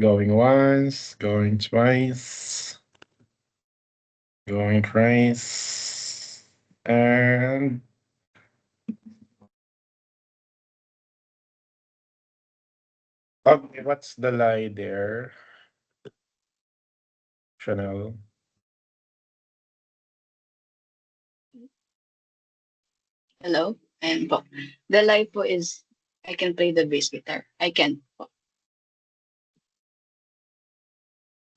Going once, going twice, going thrice, and okay, what's the lie there, Chanel? Hello? Ayan po. The lie po is, I can play the bass guitar. I can po.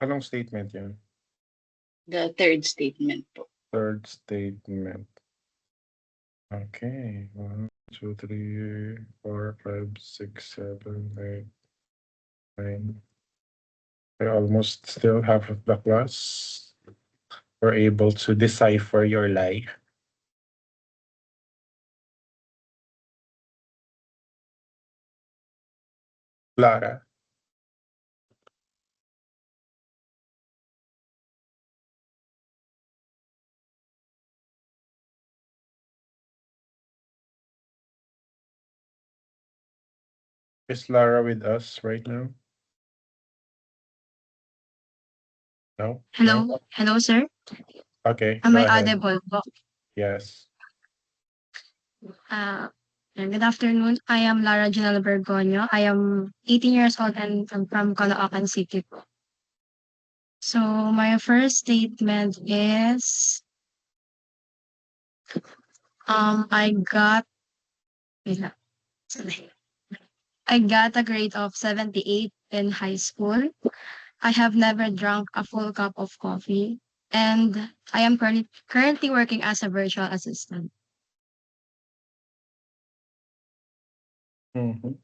Anong statement yun? The third statement po. Third statement. Okay. 1, 2, 3, 4, 5, 6, 7, 8, 9. I almost still half of the class were able to decipher your lie. Lara. Is Lara with us right now? No? Hello? No? Hello, sir? Okay, Am go I ahead. audible po? Yes. Good afternoon. I am Lara Janelle Bergonio. I am 18 years old and I'm from Caloocan City po. So my first statement is I got wait lang. I got a grade of 78 in high school. I have never drunk a full cup of coffee and I am currently working as a virtual assistant. Mhm.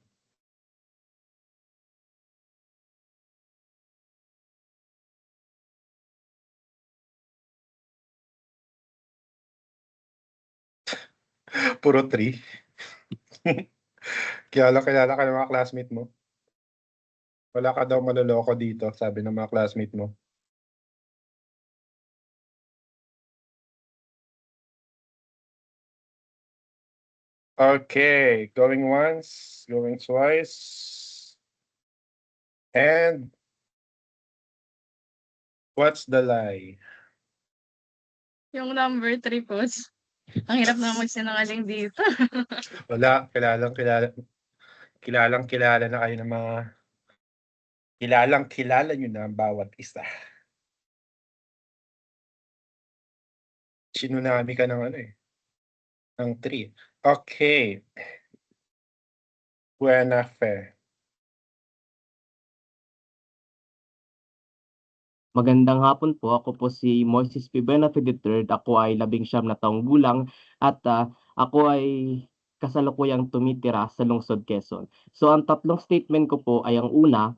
Puro 3. Kilala ka ng mga classmate mo? Wala ka daw maloloko dito, sabi ng mga classmate mo. Okay, going once, going twice. And what's the lie? Yung number 3 po. Ang hirap na magsinungaling dito. Wala, kilalang-kilala na kayo ng mga kilalang-kilala niyo na ang bawat isa. Tsunami ka ng ano, eh, ng 3. Okay. Buena fe. Magandang hapon po. Ako po si Moises P. Benafe III. Ako ay 19 na taong gulang at ako ay kasalukuyang tumitira sa lungsod Quezon. So ang tatlong statement ko po ay ang una,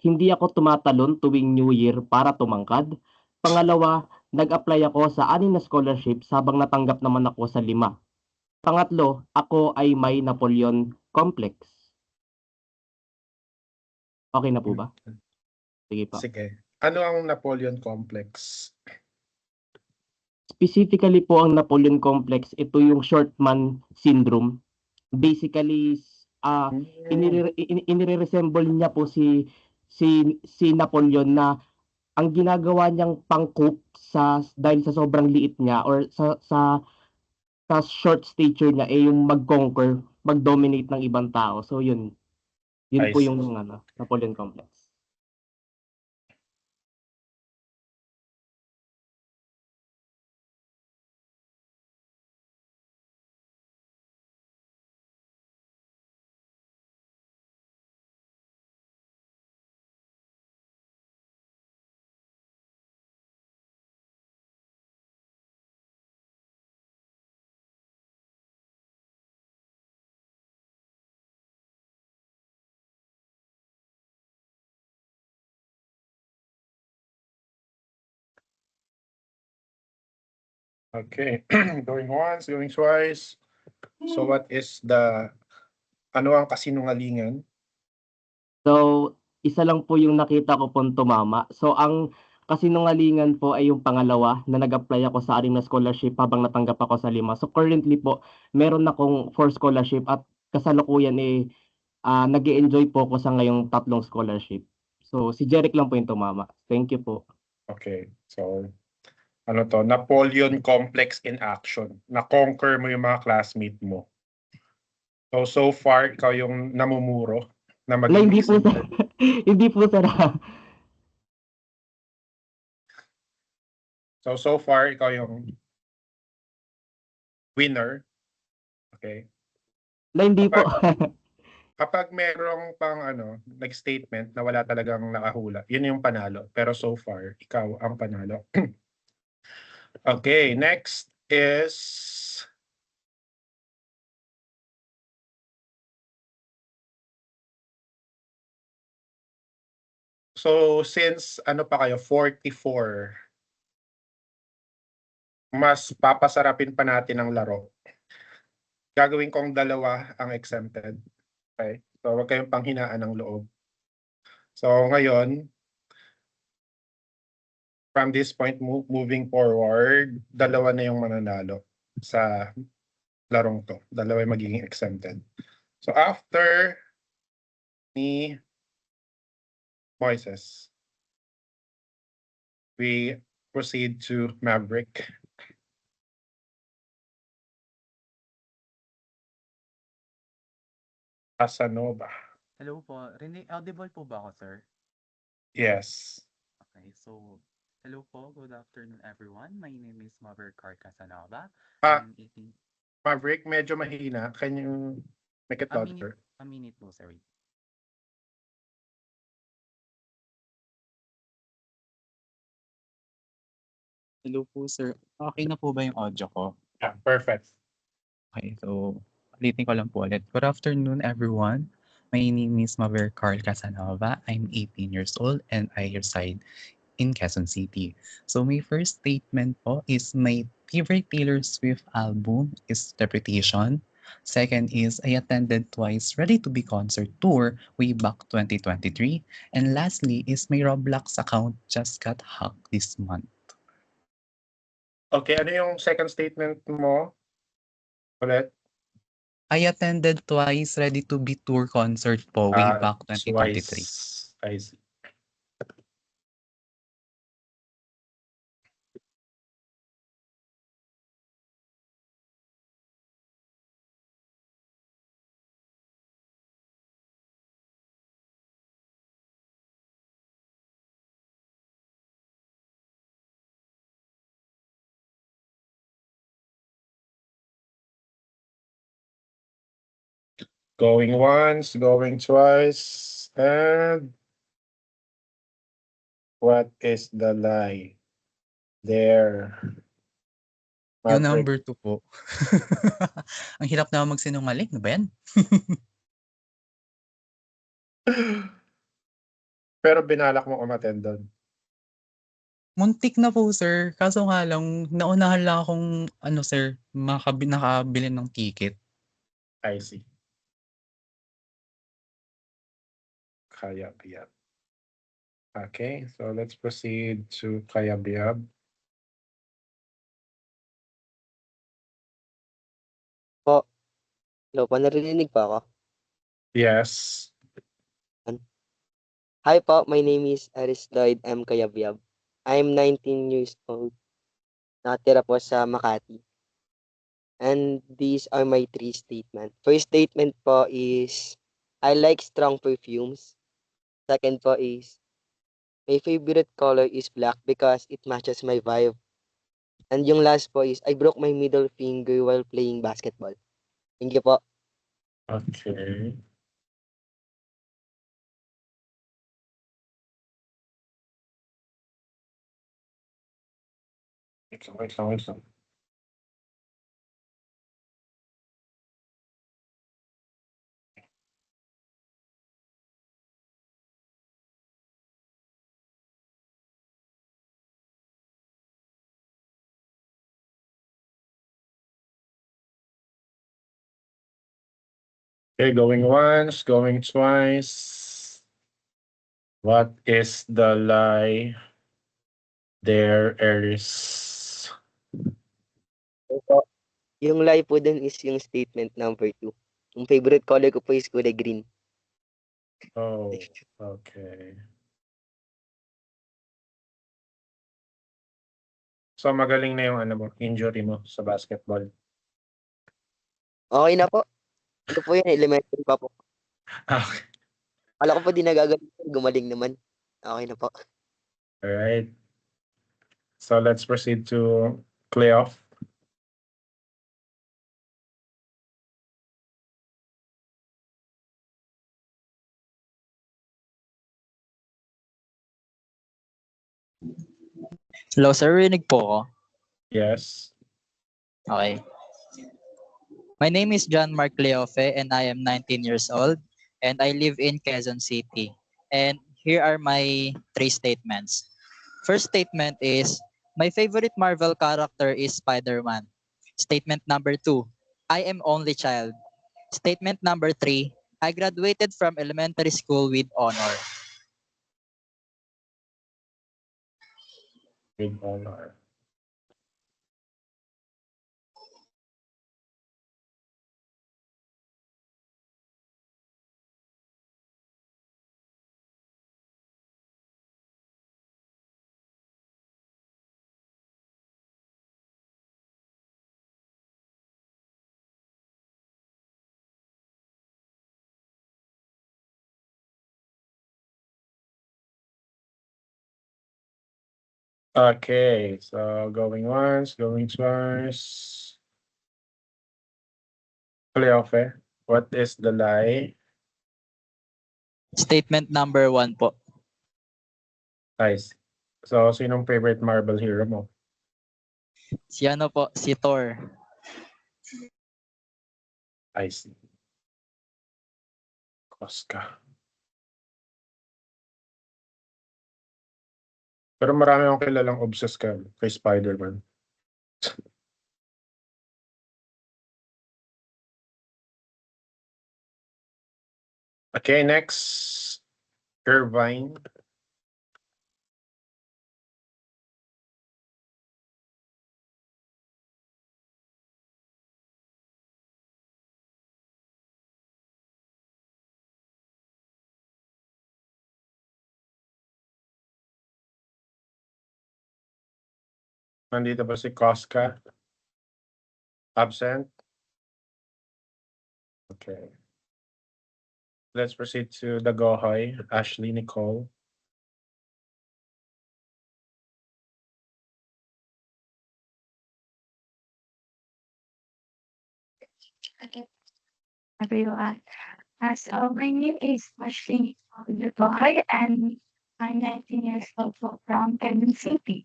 hindi ako tumatalon tuwing New Year para tumangkad. Pangalawa, nag-apply ako sa 6 na scholarships habang natanggap naman ako sa 5. Pangatlo, ako ay may Napoleon complex. Okay na po ba? Sige pa. Sige. Ano ang Napoleon complex? Specifically po ang Napoleon complex, ito yung short man syndrome. Basically, inire-resemble niya po si Napoleon na ang ginagawa niyang pang-cope dahil sa sobrang liit niya or sa short stature niya yung mag-conquer, mag-dominate ng ibang tao. So yun I po see. yung Napoleon complex. Okay. Going once, going twice. So what is ano ang kasinungalingan? So, isa lang po yung nakita ko pong tumama. So, ang kasinungalingan po ay yung pangalawa na nag-apply ako sa 6 na scholarship habang natanggap ako sa 5. So, currently po, meron akong 4 scholarship at kasalukuyan nag enjoy po ako sa ngayong 3 scholarship. So, si Jeric lang po yung tumama. Thank you po. Okay. So, ano to? Napoleon complex in action. Na-conquer mo yung mga classmate mo. So far, ikaw yung namumuro na Wala, maging hindi po sa, exempted. hindi po sa, So far, ikaw yung winner. Okay. wala, hindi po. Kapag merong pang nag-statement na wala talagang nakahula, yun yung panalo. Pero so far, ikaw ang panalo. Okay, next is so since ano pa kayo 44, mas papasarapin pa natin ang laro. Gagawin kong dalawa ang exempted. Okay? So wag kayong panghinaan ng loob. So ngayon, from this point moving forward, dalawa na yung mananalo sa larong to. Dalawa yung magiging exempted. So after ni Moises, we proceed to Maverick. Casanova. Hello po. Audible po ba ako, sir? Yes. Okay, so hello po. Good afternoon, everyone. My name is Maverick Casanova. Ah, I'm 18. Maverick, medyo mahina. Can you make it louder? A minute po, sorry. Hello po, sir. Okay na po ba yung audio ko? Yeah, perfect. Okay, so ulitin ko lang po ulit. Good afternoon, everyone. My name is Maverick Carl Casanova. I'm 18 years old and I reside in Quezon City. So my first statement po is my favorite Taylor Swift album is Reputation. Second is I attended twice Ready to Be concert tour way back 2023. And lastly is my Roblox account just got hacked this month. Okay, ano yung second statement mo? Ulit? I attended twice Ready to Be tour concert po way back 2023. Twice. I see. Going once, going twice, and what is the lie? There. Yung Maverick. number 2 po. Ang hirap na magsinungaling, ano ba yan? Pero binalak mo umattend doon. Muntik na po, sir. Kaso nga lang, naunahan lang akong, sir, nakabili ng ticket. I see. Kaya Biab. Okay, so let's proceed to Kaya Biab. Hello po, naririnig po ako? Yes. Hi po, my name is Aris Lloyd M. Cayabyab. I'm 19 years old. Natira po sa Makati. And these are my 3 statements. First statement po is, I like strong perfumes. Second po is, my favorite color is black because it matches my vibe. And yung last po is, I broke my middle finger while playing basketball. Thank you po. Okay. Wait lang. Okay, going once, going twice. What is the lie? There is. Yung lie po dun is yung statement number 2. Yung favorite color ko po is kulay green. Oh, okay. So magaling na yung ano mo, injury mo sa basketball. Okay na po. Ano po yun, elementary pa po. Okay. Akala ko po di nagagaling, gumaling naman. Okay na po. Alright. So let's proceed to playoff. Hello, sir. Rinig po ako. Yes. Okay. My name is John Mark Leofe and I am 19 years old and I live in Quezon City. And here are my 3 statements. First statement is, my favorite Marvel character is Spider-Man. Statement number 2, I am only child. Statement number 3, I graduated from elementary school with honor. With honor. Okay, so going once, going twice. Playoff eh. What is the lie? Statement number 1 po. Nice. So, sinong favorite Marvel hero mo? Si ano po, si Thor. I see. Koska. Pero marami akong kilalang obsessed ka kay Spider-Man. Okay, next. Irvine. Nandito ba si Koska? Absent? Okay. Let's proceed to the Gohoy, Ashley Nicole. Okay. Everyone. So my name is Ashley Duboy and I'm 19 years old from Quezon City.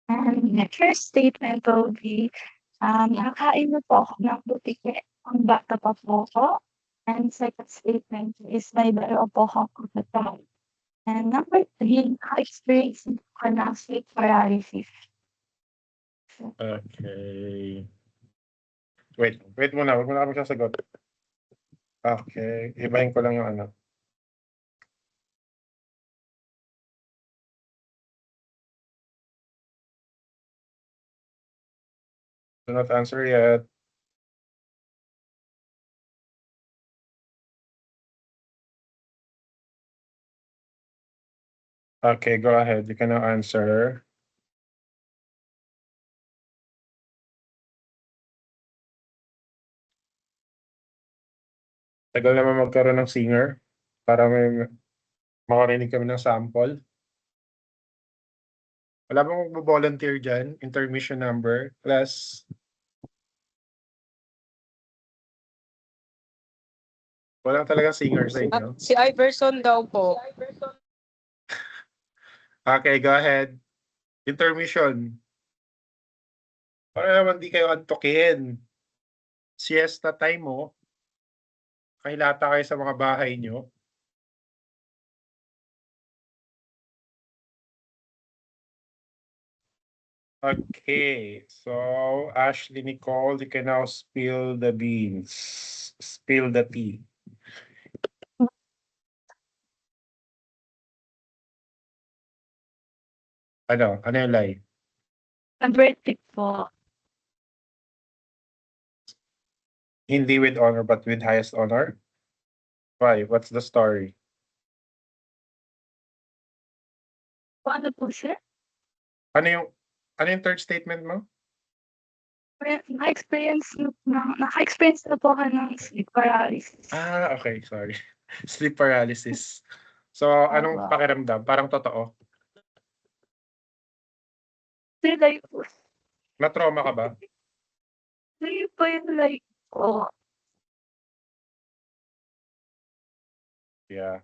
And the first statement will be, nakain na po ako ng butike. Ang bata pa po ako. And second statement is may dalawa po ako kapatid. And number 3, experience ko na sleep paralysis. Okay. Wait muna. Huwag mo na kami sasagot. Okay. Ibahin ko lang yung ano. Do not answer yet. Okay, go ahead. You can now answer. Tagal naman magkaroon ng singer para may makarinig kami ng sample. Wala bang magbo-volunteer dyan? Intermission number plus wala talagang singer sa inyo. Si Iverson daw po. Okay, go ahead. Intermission. Para naman di kayo antukin. Siesta time mo. Kahilata kayo sa mga bahay nyo. Okay, so Ashley Nicole, you can now spill the beans. Spill the tea. Ano yung lie? Number 3 po. Hindi with honor but with highest honor? Why? What's the story? Ano po, sir? Ano yung Ano yung third statement mo? Naka-experience na po ako ng sleep paralysis. Okay, sorry. Sleep paralysis. So, anong Opo. pakiramdam? Parang totoo. Like, Na-trauma ka ba? yun po yung like, oh, Yeah.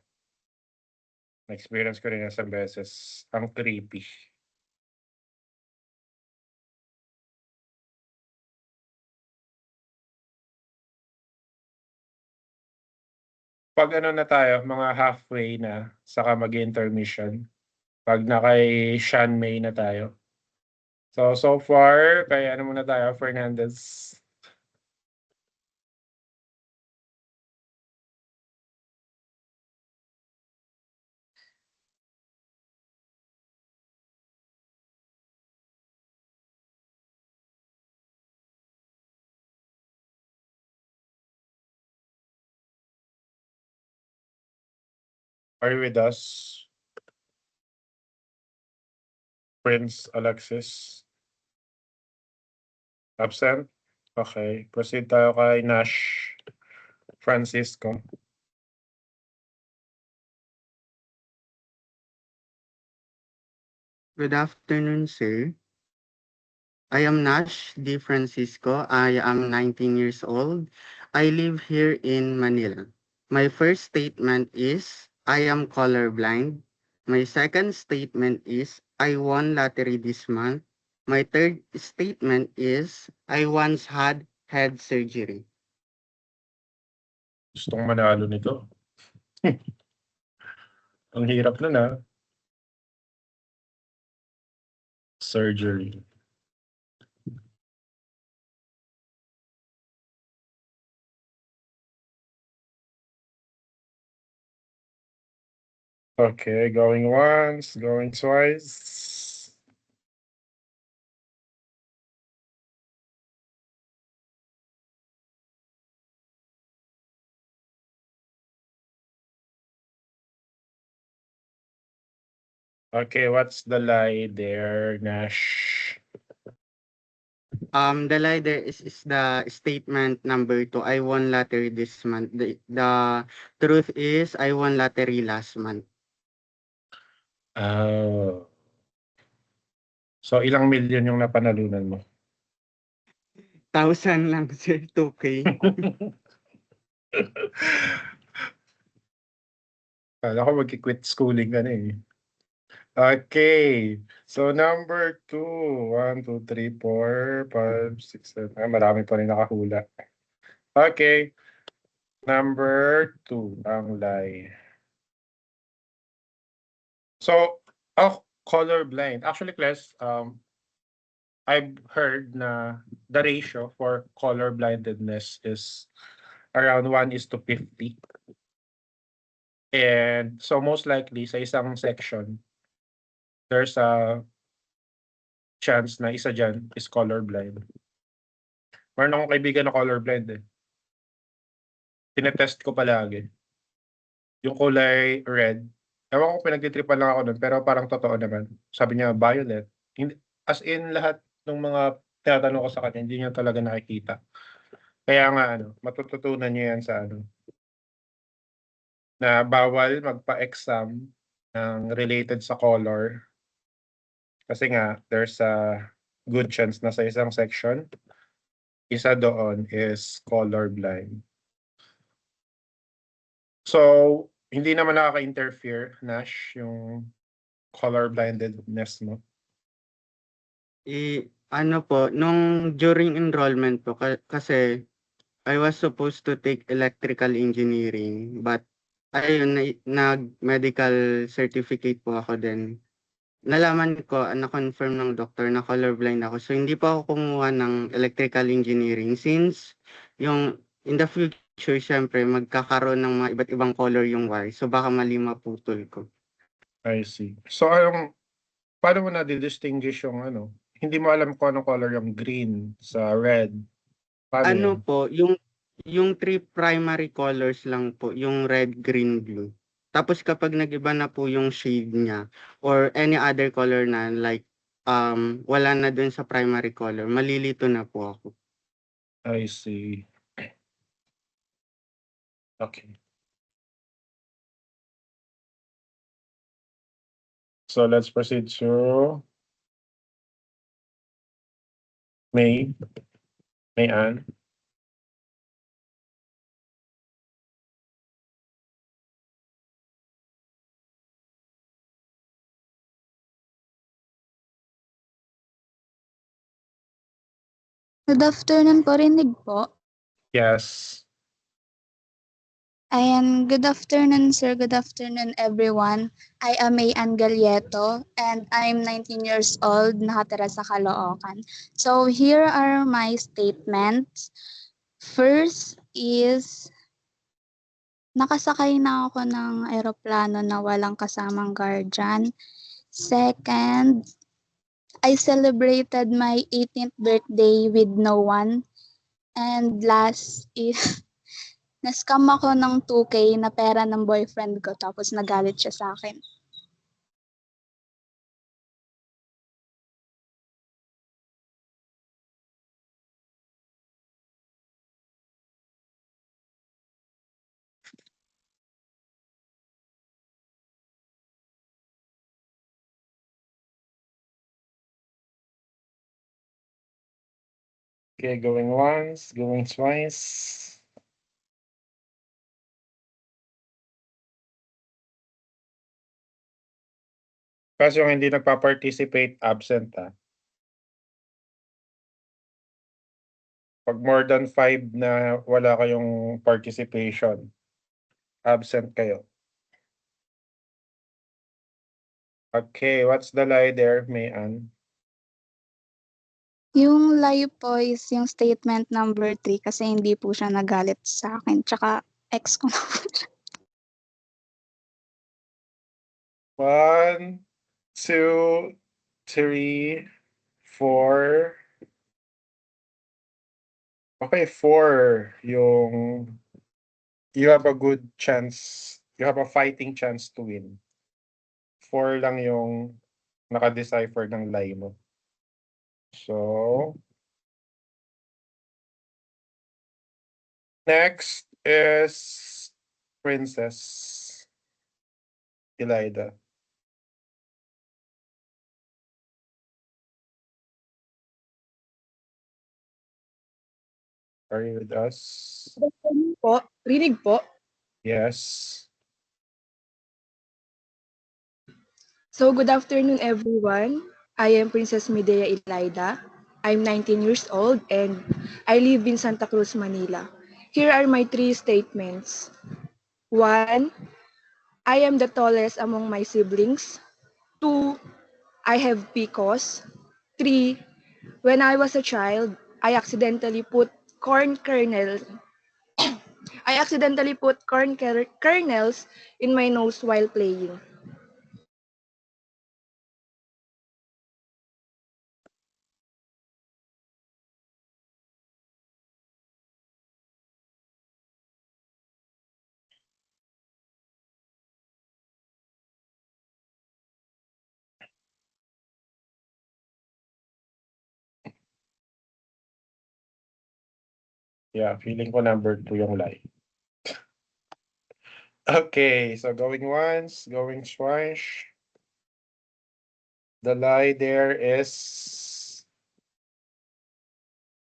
Na-experience ko rin isang beses. Ang creepy. Pag ano na tayo, mga halfway na, saka mag-intermission. Pag nakay Sean May na tayo. So far, kaya ano muna tayo, Fernandez. Are you with us? Prince Alexis? Absent? Okay. Proceed tayo kay Nash Francisco. Good afternoon, sir. I am Nash D. Francisco. I am 19 years old. I live here in Manila. My first statement is I am colorblind. My second statement is I won lottery this month. My third statement is I once had head surgery. Gustong manalo nito. Ang hirap nun ah. Surgery. Okay, going once, going twice. Okay, what's the lie there, Nash? The lie there is the statement number 2. I won lottery this month. The truth is I won lottery last month. Oh. So, ilang million yung napanalunan mo? 1,000 lang, sir. 2K. Kala ko mag-quit schooling ka na eh. Okay. So, number 2. 1, 2, 3, 4, 5, 6, 7. Marami pa rin nakahula. Okay. Number 2, ang lie. So, colorblind. Actually, class, I've heard na the ratio for colorblindedness is around 1:50. And so most likely sa isang section, there's a chance na isa dyan is colorblind. Meron akong kaibigan na colorblind eh. Tinetest ko palagi. Yung kulay red. Ewan ko pinagtitripan lang ako nun, pero parang totoo naman. Sabi niya, violet. As in lahat ng mga tinatanong ko sa kanya, hindi niya talaga nakikita. Kaya nga matututunan niyo yan sa na bawal magpa-exam ng related sa color. Kasi nga, there's a good chance na sa isang section, isa doon is colorblind. So, hindi naman nakaka-interfere, Nash, yung colorblindedness mo. Ano po, nung during enrollment po, kasi I was supposed to take electrical engineering, but ayun, nag-medical certificate po ako din. Nalaman ko, na-confirm ng doktor na colorblind ako. So, hindi pa ako kumuha ng electrical engineering since in the future, syempre, magkakaroon ng mga iba't ibang color yung wire. So, baka mali maputol ko. I see. So, paano mo na-distinguish yung hindi mo alam kung anong color yung green sa red? Paano yun? Po, yung 3 primary colors lang po, yung red, green, blue. Tapos kapag nag-iba na po yung shade niya or any other color na like wala na dun sa primary color. Malilito na po ako. I see. Okay. So let's proceed to May. May Ann. Good afternoon po, rinig po. Yes. Ayan, good afternoon, sir. Good afternoon, everyone. I am May Angalieto, and I'm 19 years old, nakatira sa Caloocan. So, here are my statements. First is, nakasakay na ako ng eroplano na walang kasamang guardian. Second, I celebrated my 18th birthday with no one. And last is, na-scam ako ng 2K na pera ng boyfriend ko tapos nagalit siya sa akin. Okay, going once, going twice. Kasi yung hindi nagpa-participate, absent Pag more than 5 na wala kayong participation, absent kayo. Okay, what's the lie there, May Ann? Yung lie po is yung statement number 3 kasi hindi po siya nagalit sa akin. Tsaka ex ko na po siya. 1, 2, 3, 4. Okay, 4 yung you have a good chance, you have a fighting chance to win. 4 lang yung naka-decipher ng lie mo. So, next is Princess Elida. Are you with us? Po, rinig po. Yes. So, good afternoon, everyone. I am Princess Medea Ilaida. I'm 19 years old and I live in Santa Cruz, Manila. Here are my 3 statements. 1, I am the tallest among my siblings. 2, I have PCOS. 3, when I was a child, I accidentally put corn kernels in my nose while playing. Yeah, feeling ko number 2 yung lie. Okay, so going once, going twice. The lie there is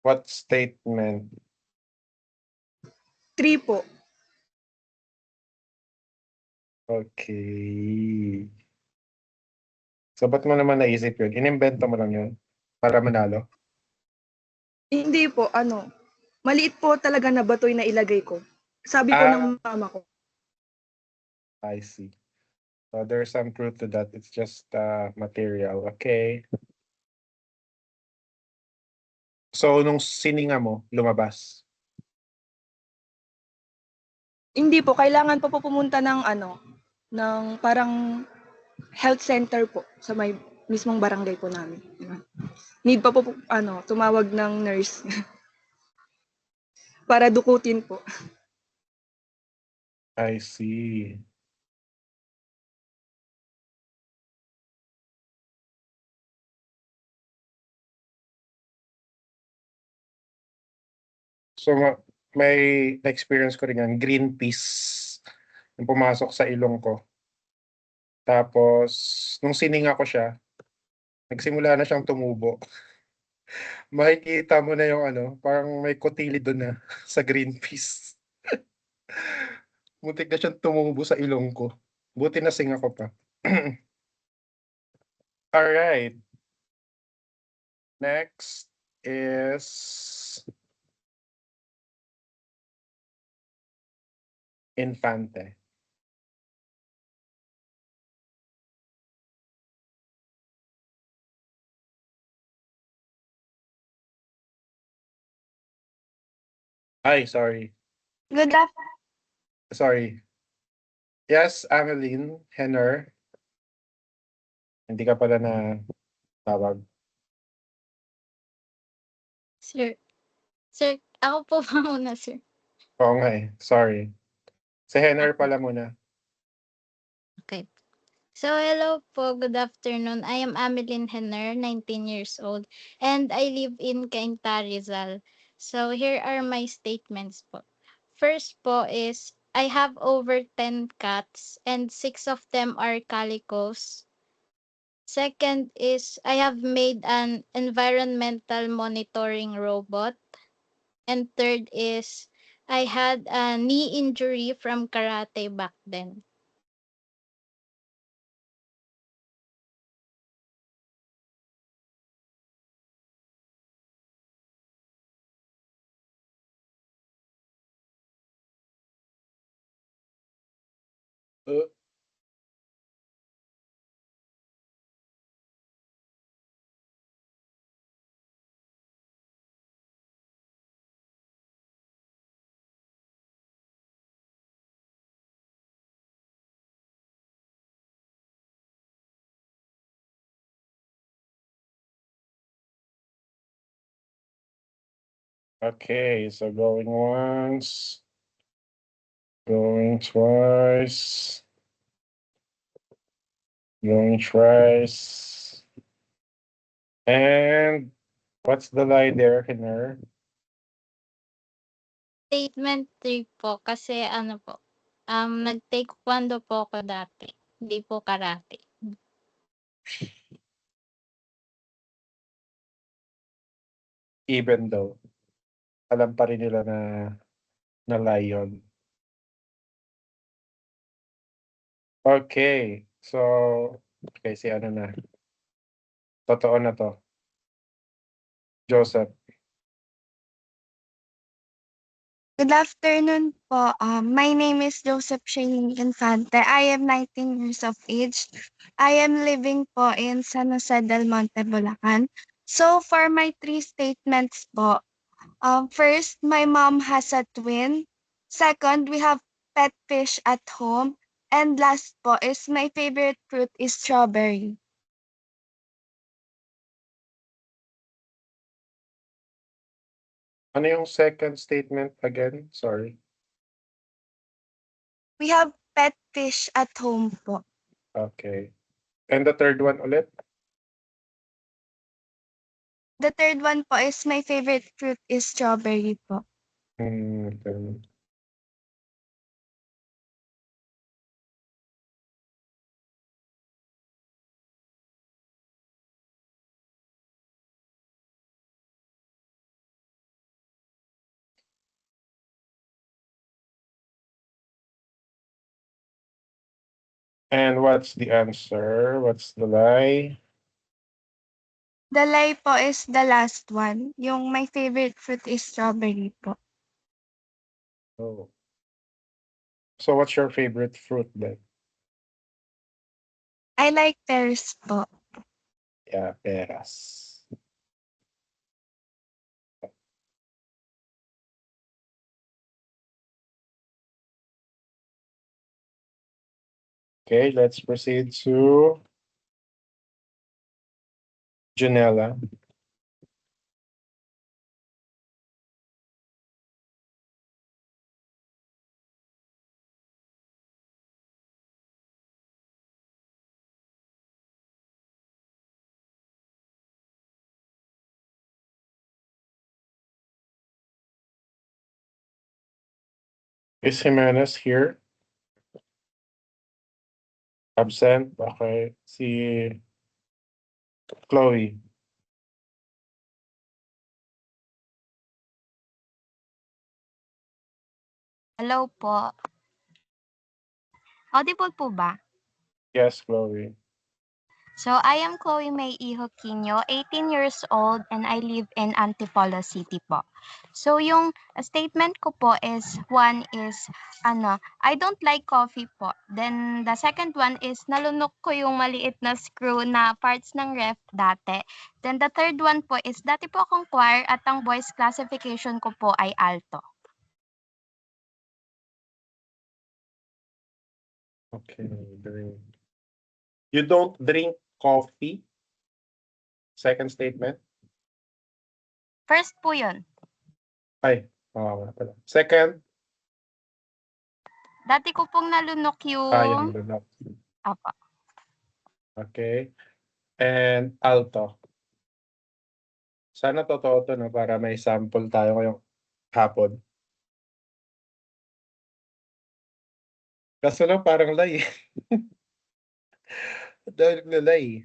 what statement? 3 po. Okay. So, ba't mo naman naisip yun? Inimbento mo lang yun para manalo? Hindi po, maliit po talaga na batoy na ilagay ko. Sabi po ng mama ko. I see. So, there's some truth to that. It's just material. Okay. So, nung sininga mo, lumabas? Hindi po, kailangan pa po pumunta ng ng parang health center po sa may mismong barangay po namin. Need pa po tumawag ng nurse para dukutin po. I see. So, may na-experience ko rin yan, green peas, yung pumasok sa ilong ko. Tapos, nung sininga ko siya, nagsimula na siyang tumubo. Makikita mo na yung ano, parang may kutili doon na sa green peas. Muntik na siyang tumubo sa ilong ko. Buti na singa ko pa. Alright. Next is Infante. Ay, sorry. Good afternoon. Sorry. Yes, Ameline Henner. Hindi ka pala na tawag. Sir. Sir, ako po ba muna, sir? Oo nga eh. Sorry. Si Henner pala muna. Okay. So, hello po. Good afternoon. I am Ameline Henner, 19 years old, and I live in Cainta, Rizal. So, here are my statements po. First po is, I have over 10 cats, and 6 of them are calicos. Second is, I have made an environmental monitoring robot. And third is, I had a knee injury from karate back then. Uh, okay, so going once. Going twice. Going twice. And what's the lie there, Henner? Statement 3 po kasi ano po, nag-taekwondo po ako dati, hindi po karate. Even though, alam pa rin nila na lie yun. Okay, so, okay, si ano na. Totoo na to. Joseph. Good afternoon po. My name is Joseph Shane Infante. I am 19 years of age. I am living po in San Jose del Monte, Bulacan. So for my 3 statements po, first, my mom has a twin. Second, we have pet fish at home. And last po is my favorite fruit is strawberry. Ano yung second statement again? Sorry. We have pet fish at home po. Okay. And the third one ulit? The third one po is my favorite fruit is strawberry po. Okay. And what's the answer? What's the lie? The lie po is the last one. Yung my favorite fruit is strawberry po. Oh. So what's your favorite fruit then? I like pears po. Yeah, peras. Okay, let's proceed to Janella. Is Jimenez here? Absent? Okay. Si Chloe. Hello po. Audible po ba? Yes, Chloe. So, I am Chloe May Ihoquinho, 18 years old, and I live in Antipolo City po. So, yung statement ko po is, one is, I don't like coffee po. Then, the second one is, nalunok ko yung maliit na screw na parts ng ref dati. Then, the third one po is, dati po akong choir at ang voice classification ko po ay alto. Okay, drink. You don't drink coffee? Second statement? First po yun. Ay, nga pala. Second? Dati ko pong nalunok yung... Yung lunok. Apa. Okay. And alto. Sana totoo to, no? Para may sample tayo ngayong hapon. Kaso lang parang lay. Dahil nalay.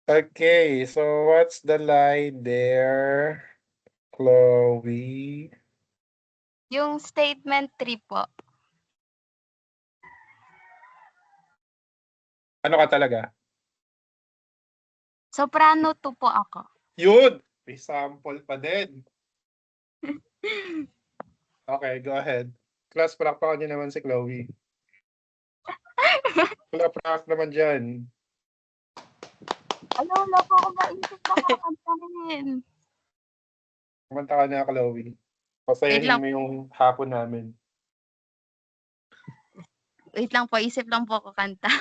Okay, so what's the lie there, Chloe? Yung statement 3 po. Ano ka talaga? Soprano 2 po ako. Yun! May sample pa din. Okay, go ahead. Class, palakpakan niyo naman si Chloe. Palakpak naman dyan. Wala po ako maisip na kakantahin. Kumanta ka na, Chloe. Pasayahin mo yung hapon namin. Wait lang po, isip lang po ako kanta.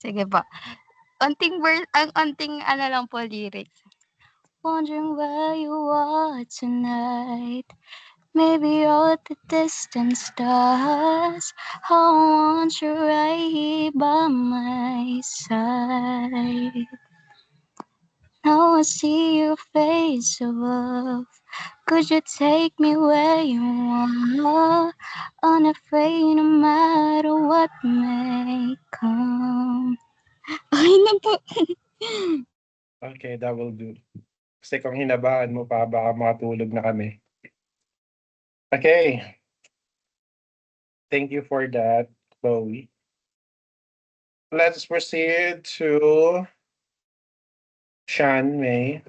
Sige po. Onting verse, ang onting lang po lyrics. Wondering where you are tonight. Maybe you're the distant stars. I want you right here by my side. Now I see your face above. Could you take me where you are? Unafraid no matter what may come. Ay na po. Okay, that will do. Kasi kung hinabaan mo pa, baka makatulog na kami. Okay. Thank you for that, Chloe. Let's proceed to Shan May.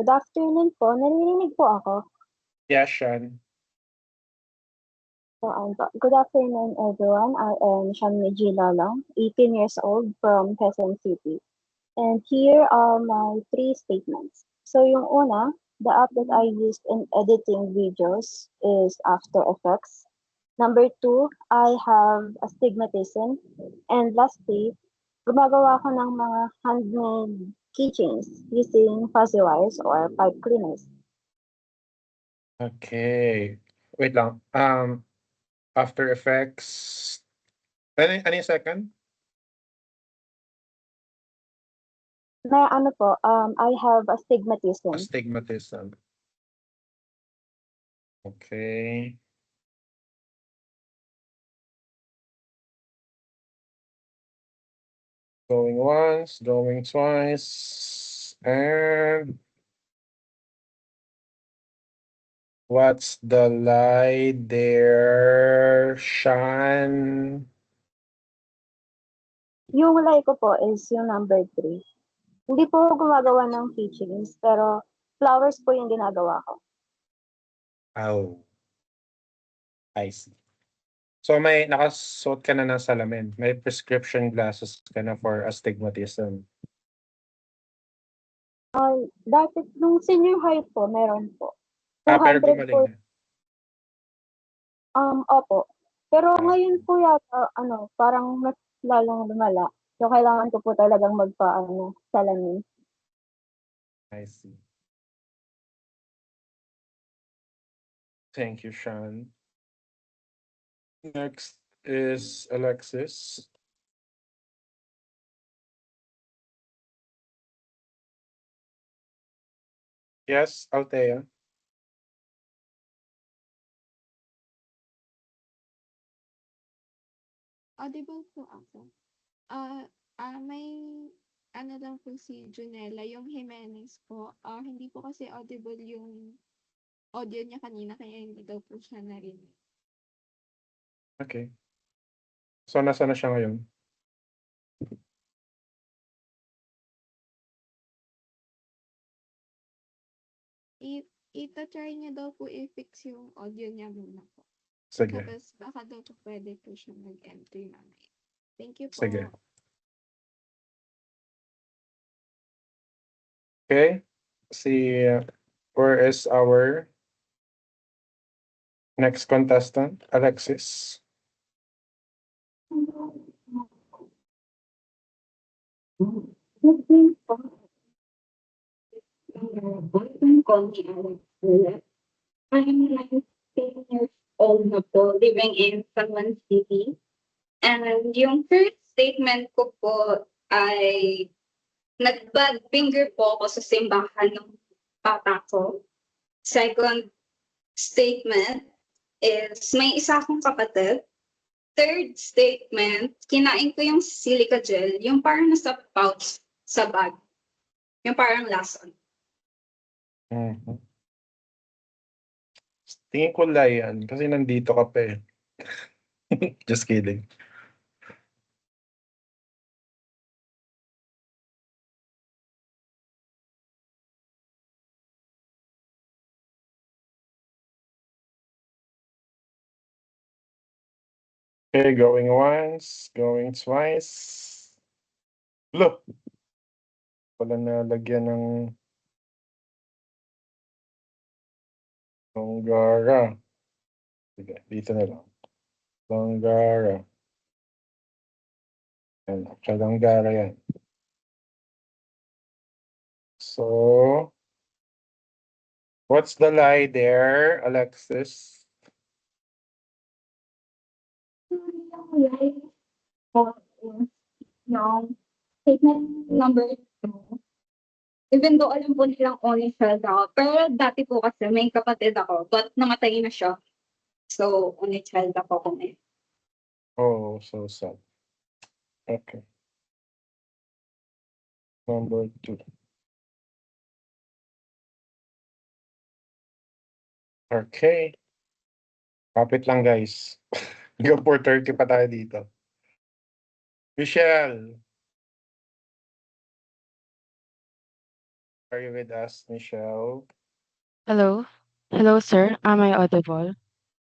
Good afternoon po. Naririnig po ako. Yeah, Shan. Good afternoon, everyone. I am Shanmi G. Lalang, 18 years old from Quezon City. And here are my 3 statements. So yung una, the app that I used in editing videos is After Effects. Number 2, I have astigmatism. And lastly, gumagawa ko ng mga handmade keychains using fuzzy wires or pipe cleaners. Okay. Wait lang. After Effects. Ano yung second? Na ano po, I have astigmatism. Astigmatism. Okay. Going once, going twice, and what's the lie there, Shan? Yung lie ko po is yung number 3. Hindi po ako gumagawa ng keychains, pero flowers po yung ginagawa ko. Oh. I see. So may nakasuot ka na ng salamin. May prescription glasses ka na for astigmatism. Dati, nung senior high po, meron po. Pero 200 po. gumaling na. Opo. Pero ngayon po yata, parang lalong lumala. So, kailangan ko po talagang salamin. I see. Thank you, Sean. Next is Alexis. Yes, Althea. Audible po ako. May ano lang po si Junella, yung Jimenez po. Hindi po kasi audible yung audio niya kanina, kaya hindi daw po siya narinig. Okay. So, nasa na siya ngayon? Ita-try niya daw po i-fix yung audio niya muna po. Sige. Tapos baka daw po pwede po siya mag-enter mamaya. Thank you po. Sige. Okay. See, where is our next contestant? Alexis. Boyfriend call me Alex. I am 19 years old na po, living in San Juan City. And yung first statement ko po ay nag-bad finger po ako sa simbahan ng papa ko. Second statement is may isa akong kapatid. Third statement, kinain ko yung silica gel, yung parang nasa pouch sa bag. Yung parang lason. Mhm. Tingin ko yan kasi nandito ka pa eh. Just kidding. Okay, going once, going twice. Look! Wala nalagyan ng Longgara. Sige, dito na lang. Longgara. Yan, sa Longgara yan. So, what's the lie there, Alexis? Yung statement number 2, even though alam po nilang only child ako, pero dati po kasi may kapatid ako, but namatay na siya. So, only child ako kung Oh, so sad. Okay. Number 2. Okay. Kapit lang guys. Hanggang 4:30 pa tayo dito. Michelle. Are you with us, Michelle? Hello. Hello, sir. Am I audible?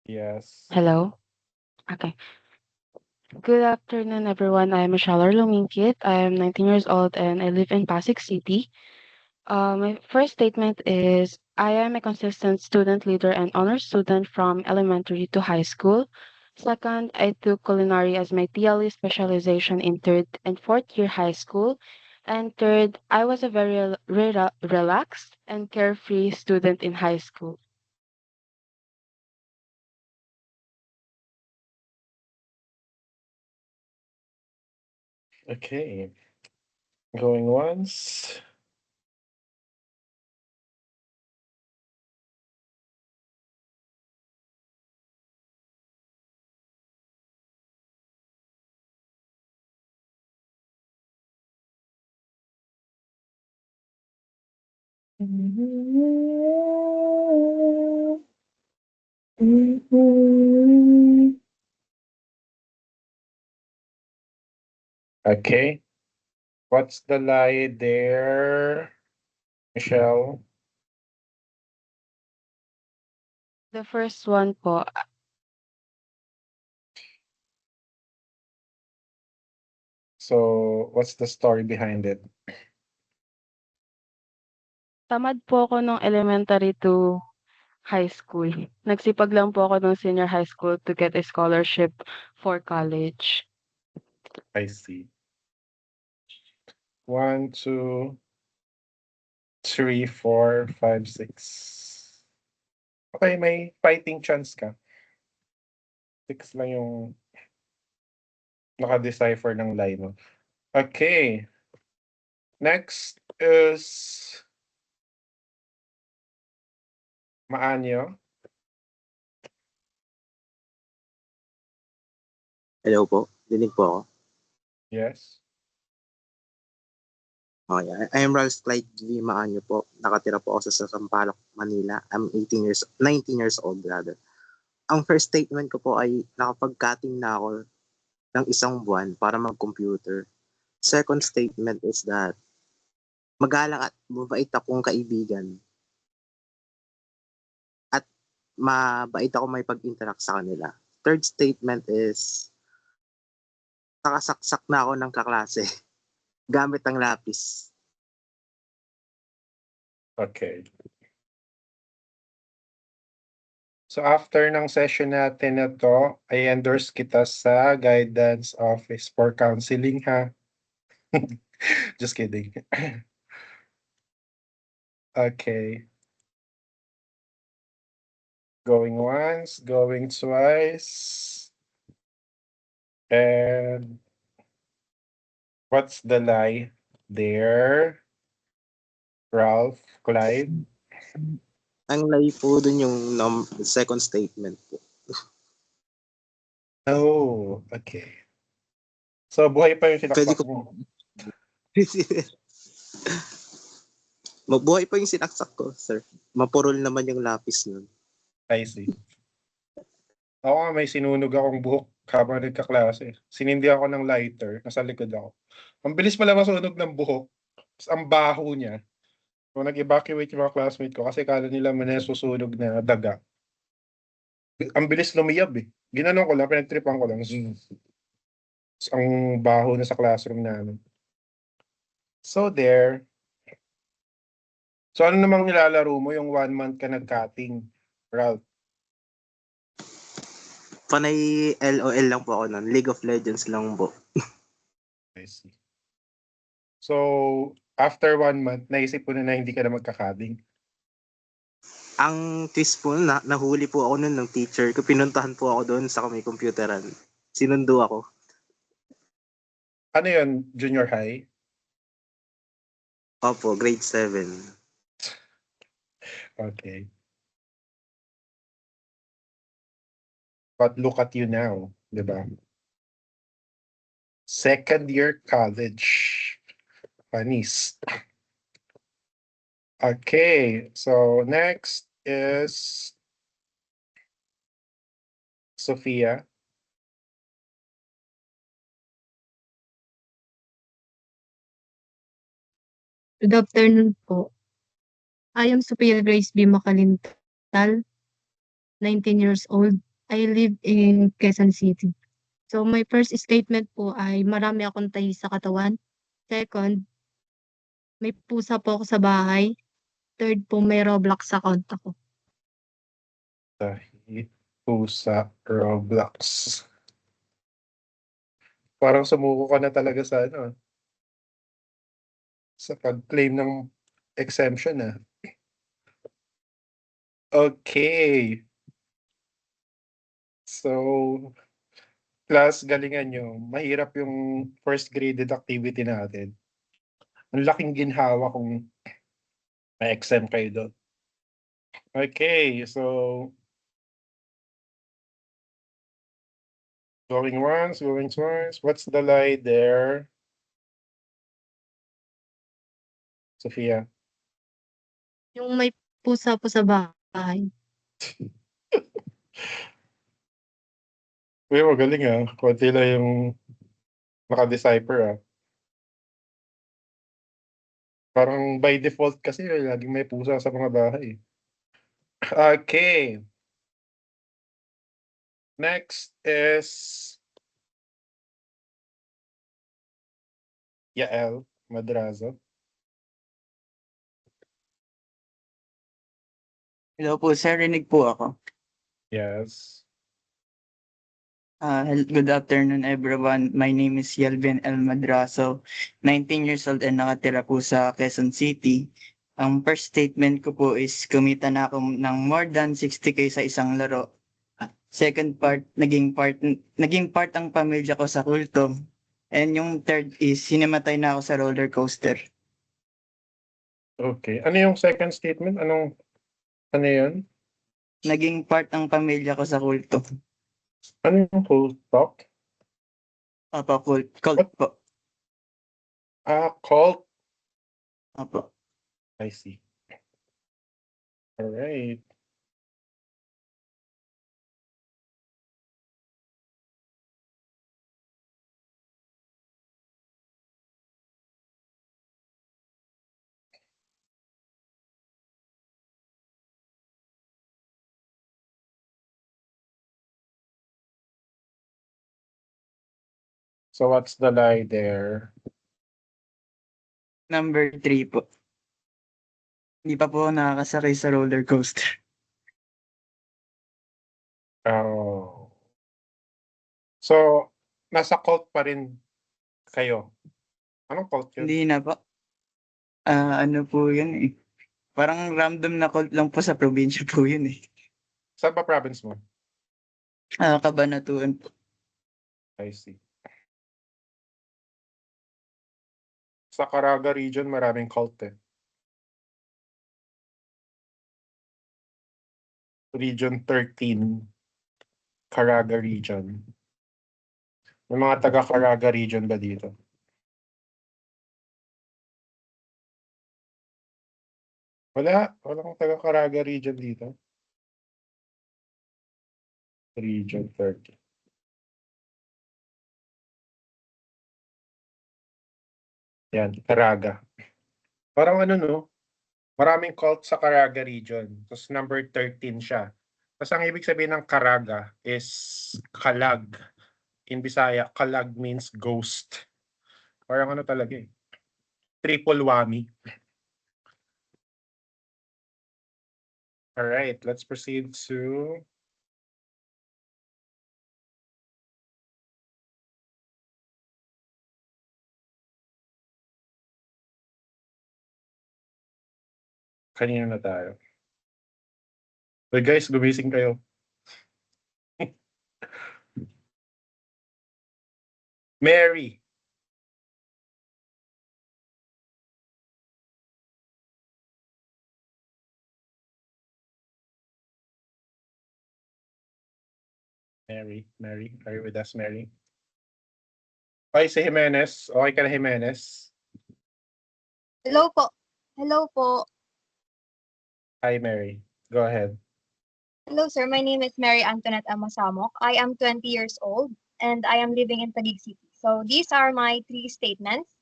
Yes. Hello. Okay. Good afternoon, everyone. I am Michelle Lumingkit. I am 19 years old and I live in Pasig City. My first statement is I am a consistent student leader and honor student from elementary to high school. Second, I took culinary as my TLE specialization in third and fourth year high school. And third, I was a very relaxed and carefree student in high school. Okay. Going once. Okay. What's the lie there, Michelle? The first one po, So, what's the story behind it? tamad po ako nung elementary to high school. Nagsipag lang po ako nung senior high school to get a scholarship for college. I see. 1, 2, 3, 4, 5, 6. Okay, may fighting chance ka. 6 lang yung naka-decipher ng line mo. Okay. Next is Maanyo. Hello po, dinig po ako. Yes. Okay, I am Ralph Clyde G. Maanyo po. Nakatira po ako sa Sampaloc, Manila. I'm 19 years old rather. Ang first statement ko po ay nakapag-cutting na ako ng 1 buwan para mag-computer. Second statement is that magalang at mabait akong kaibigan. At mabait ako may pag-interact sa kanila. Third statement is nakasaksak na ako ng kaklase gamit ang lapis. Okay. So after ng session natin na to, I endorse kita sa guidance office for counseling ha. Just kidding. Okay. Going once, going twice. And what's the lie there? Ralph, Clyde? Ang lie po dun yung second statement po. Oh, okay. So buhay pa yung Pwede sinaksak ko mo. Mabuhay pa yung sinaksak ko, sir. Mapurol naman yung lapis nun. I see. Ako nga may sinunog akong buhok habang nagkaklase. Sinindi ako ng lighter, nasa likod ako. Ang bilis pala masunog ng buhok. Tapos ang baho niya. So nag-evacuate yung mga classmate ko kasi kala nila may nasusunog na daga. Ang bilis lumiyab eh. Ginanon ko lang, pinagtripan ko lang. Tapos ang baho na sa classroom namin. So there. So ano namang nilalaro mo yung 1 month ka nag-cutting, Ralph? Panay LOL lang po ako nun. League of Legends lang po. I see. So, after 1 month, naisip ko na hindi ka na magkakading. Ang twist po, nahuli po ako nun ng teacher ko. Pinuntahan po ako doon sa may computeran. Sinundo ako. Ano yun? Junior high? Opo, grade 7. Okay. But look at you now, di ba? Second year college. Panis. Okay, so next is Sophia. Good afternoon po. I am Sophia Grace B. Makalintal, 19 years old. I live in Quezon City. So my first statement po ay marami akong tahi sa katawan. Second, may pusa po ako sa bahay. Third po, may Roblox account ako. Tahi, pusa, Roblox. Parang sumuko ka na talaga sa ano, sa pag-claim ng exemption ah. Okay. So, class, galingan nyo. Mahirap yung first graded activity natin. Ang laking ginhawa kung may exempt kayo doon. Okay, so going once, going twice. What's the lie there? Sophia. Yung may pusa po sa bahay. Uy, magaling ah. Konti lang yung naka-decipher ah. Parang by default kasi laging may pusa sa mga bahay. Okay. Next is Yael Madrazo. Hello po, sir. Rinig po ako. Yes. Good afternoon, everyone. My name is Yelvin El Madraso, 19 years old and nakatira po sa Quezon City. Ang first statement ko po is kumita na ako ng more than 60K sa isang laro. Second part, naging part ang pamilya ko sa kulto. And yung third is hinimatay na ako sa roller coaster. Okay. Ano yung second statement? Ano yun? Naging part ang pamilya ko sa kulto. Ano yung cold talk? Opo, cult po. Cult. Opo. I see. All right. So what's the lie there? Number 3 po. Hindi pa po ako nakakasakay sa roller coaster. Oh. So, nasa cult pa rin kayo. Anong cult yun? Hindi na po. Ano po yun eh. Parang random na cult lang po sa probinsya po yun eh. Saan ba province mo? Cabanatuan po. I see. Sa Caraga region, maraming cult eh. Region 13. Caraga region. May mga taga Caraga region ba dito? Walang taga Caraga region dito. Region 30. Yan, Caraga. Parang ano no, maraming cult sa Caraga region. Tapos number 13 siya. Tapos ang ibig sabihin ng Caraga is kalag. In Bisaya, kalag means ghost. Parang ano talaga eh. Triple whammy. All right, let's proceed to kanina na tayo. But guys, gumising kayo. Mary. Mary, are you with us, Mary? Okay, si Jimenez. Okay ka na, Jimenez? Hello po. Hello po. Hi, Mary. Go ahead. Hello, sir. My name is Mary Antoinette Amasamok. I am 20 years old and I am living in Taguig City. So these are my 3 statements.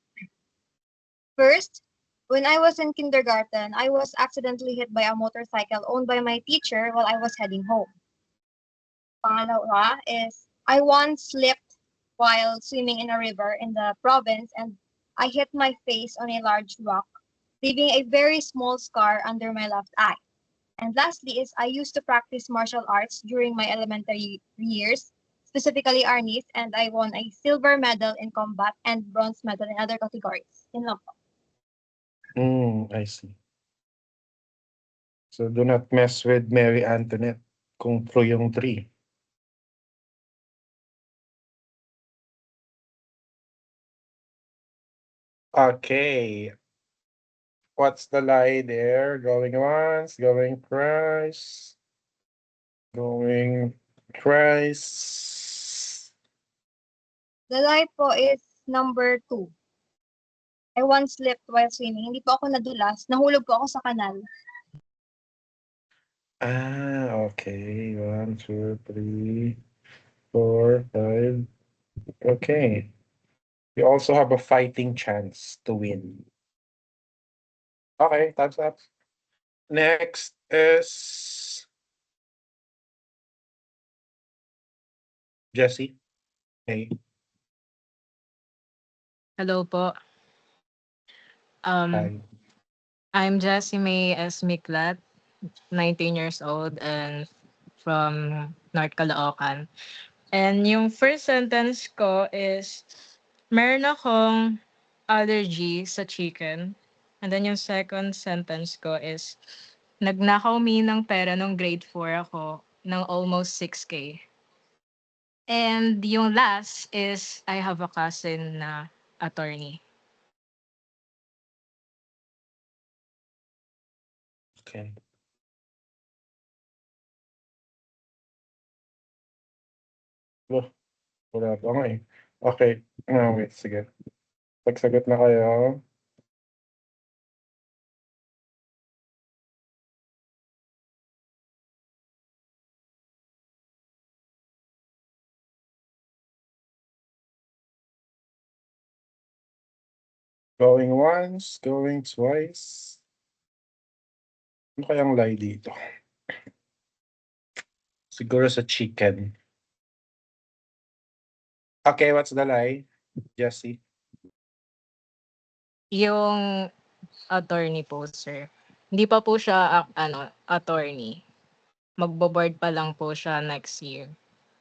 First, when I was in kindergarten, I was accidentally hit by a motorcycle owned by my teacher while I was heading home. Pangalawa is I once slipped while swimming in a river in the province and I hit my face on a large rock, leaving a very small scar under my left eye. And lastly is I used to practice martial arts during my elementary years, specifically arnis, and I won a silver medal in combat and bronze medal in other categories. Yun lang po. I see. So do not mess with Mary Antoinette kung true yung 3. Okay. What's the lie there? Going once, going twice, going twice. The lie po is number 2. I once slipped while swimming. Hindi po ako nadulas. Nahulog po ako sa kanal. Okay. 1, 2, 3, 4, 5. Okay. You also have a fighting chance to win. Okay, time's up. Next is Jessie. Hey. Hello po. Hi. I'm Jessie May S. Miklat, 19 years old and from North Caloocan. And yung first sentence ko is, meron akong allergy sa chicken. And then yung second sentence ko is, nagnakaw mi ng pera nung grade 4 ako ng almost 6K. And yung last is, I have a cousin na attorney. Okay. Oh, wala pa nga eh. Okay. Wait, sige. Pagsagot na kayo. Going once, going twice. Ano kayang lie dito? Siguro sa chicken. Okay, what's the lie? Jessie? Yung attorney po, sir. Hindi pa po siya, attorney. Magbo-board pa lang po siya next year.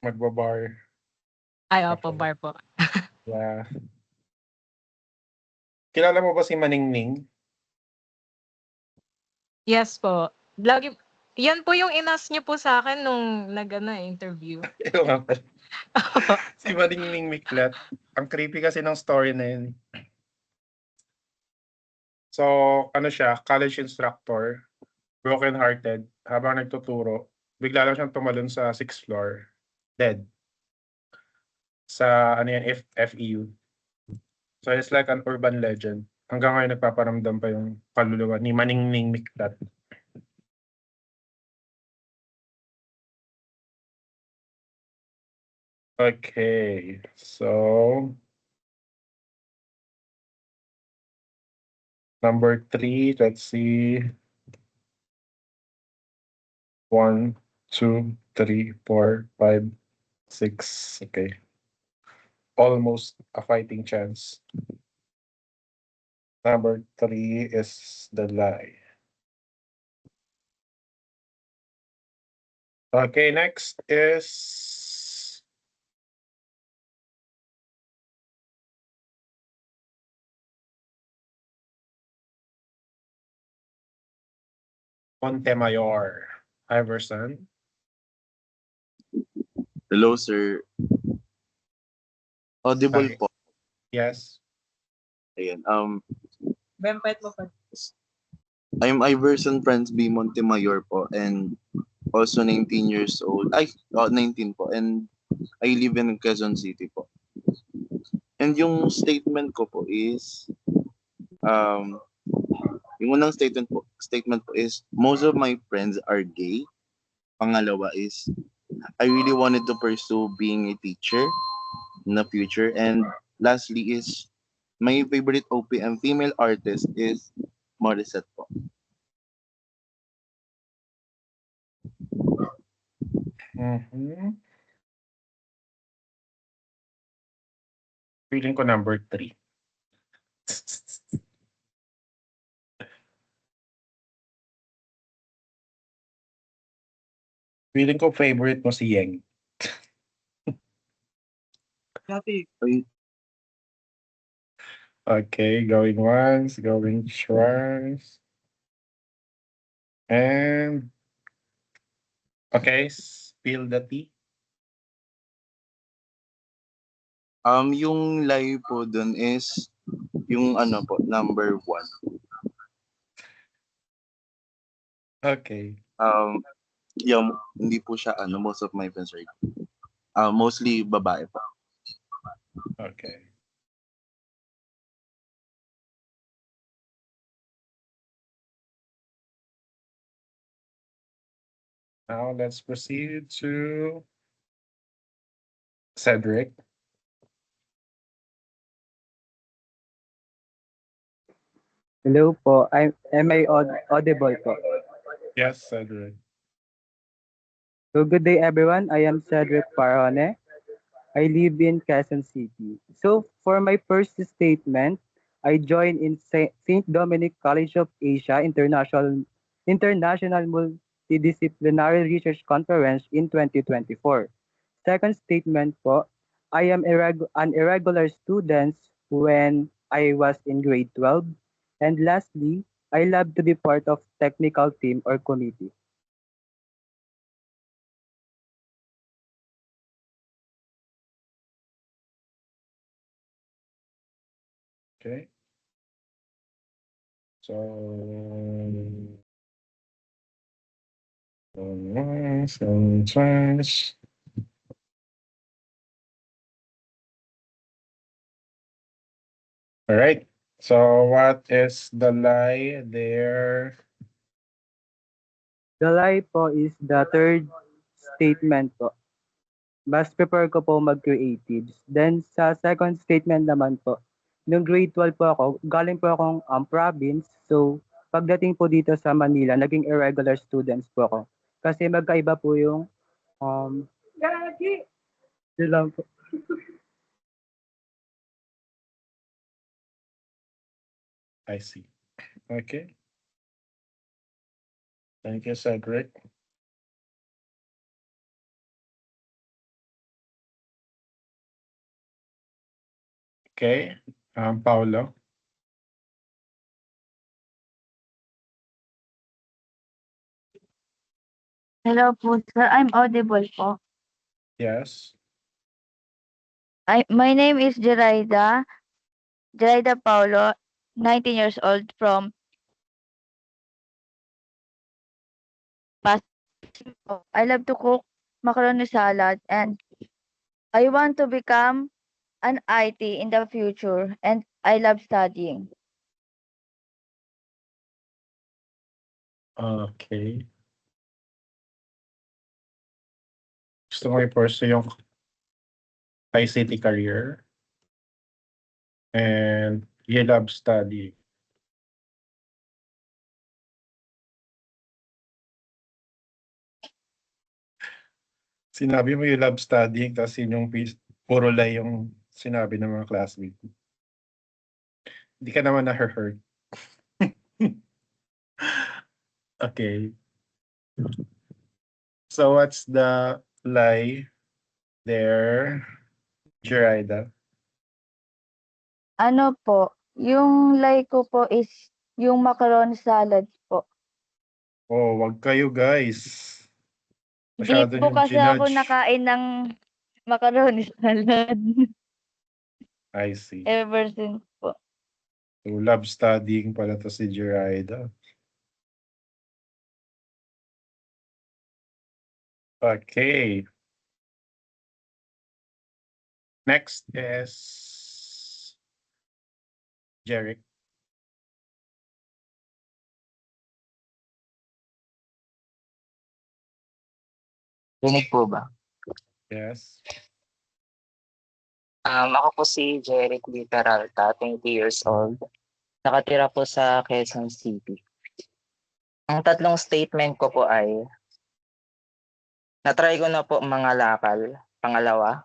Magbabar. Ay, opo, bar po. Yeah. Kilala mo ba si Maningning? Yes po. Lagi, yan po yung inas niyo po sa akin nung interview. Ito nga pala. Si Maningning Miklat. Ang creepy kasi ng story na yun. So, ano siya, college instructor, broken-hearted, habang nagtuturo, bigla lang siyang tumalon sa 6th floor, dead. Sa, FEU. So, it's like an urban legend. Hanggang ngayon, nagpaparamdam pa yung kaluluwa ni Maningning Miklat. Okay, so number 3, let's see. 1, 2, 3, 4, 5, 6. Okay. Almost a fighting chance. Number 3 is the lie. Okay, next is Montemayor. Iverson. Hello, sir. Audible Hi. po. Yes. Ayan. Bempet mo pa. I'm Iverson Franz B. Montemayor po and also 19 years old. 19 po and I live in Quezon City po. And yung statement ko po is yung unang statement po is most of my friends are gay. Pangalawa is I really wanted to pursue being a teacher in the future. And lastly is my favorite OPM female artist is Morissette po. Mm-hmm. Feeling ko number 3. Feeling ko favorite mo si Yeng. Okay, going once, going twice. And okay, spill the tea. Yung lie po dun is yung po, number 1. Okay. Yung hindi po siya most of my friends are mostly babae po. Okay. Now let's proceed to Cedric. Hello po. Am I audible po? Yes, Cedric. So good day everyone. I am Cedric Parone. I live in Quezon City. So for my first statement, I joined in St. Dominic College of Asia International Multidisciplinary Research Conference in 2024. second statement po, I am an irregular student when I was in grade 12. And lastly, I love to be part of technical team or committee. Okay. So, once and twice. All right. So, what is the lie there? The lie po is the third statement po. Mas prefer ko po mag-creatives. Then sa second statement naman po, nung grade 12 po ako, galing po akong province. So pagdating po dito sa Manila, naging irregular students po ako. Kasi magkaiba po yung Gagi! Yun lang po. I see. Okay. Thank you, Cedric. Okay. Paulo. Hello po, sir. I'm audible po. Yes. My name is Jeraida Paulo, 19 years old from Pasig po. I love to cook macaroni salad and I want to become an IT in the future and I love studying. Okay. Gusto mo i-pursue yung ICT career and you love study. Sinabi mo you love studying tapos yun yung puro lie yung sinabi ng mga classmates. Hindi ka naman na-hurt. Okay. So what's the lie there, Jeraida? Ano po, yung like ko po is yung macaroni salad po. Oh, wag kayo guys. Hindi Masyado po niyong kasi ako ginudge. nakain ng macaroni salad I see. ever since po. So love studying pala to si Jeraida. Okay. Next is Jeric. Rinig po ba? Yes. Ako po si Jeric D. Peralta, 20 years old. Nakatira po sa Quezon City. Ang tatlong statement ko po ay, natry ko na po mga lakal. Pangalawa,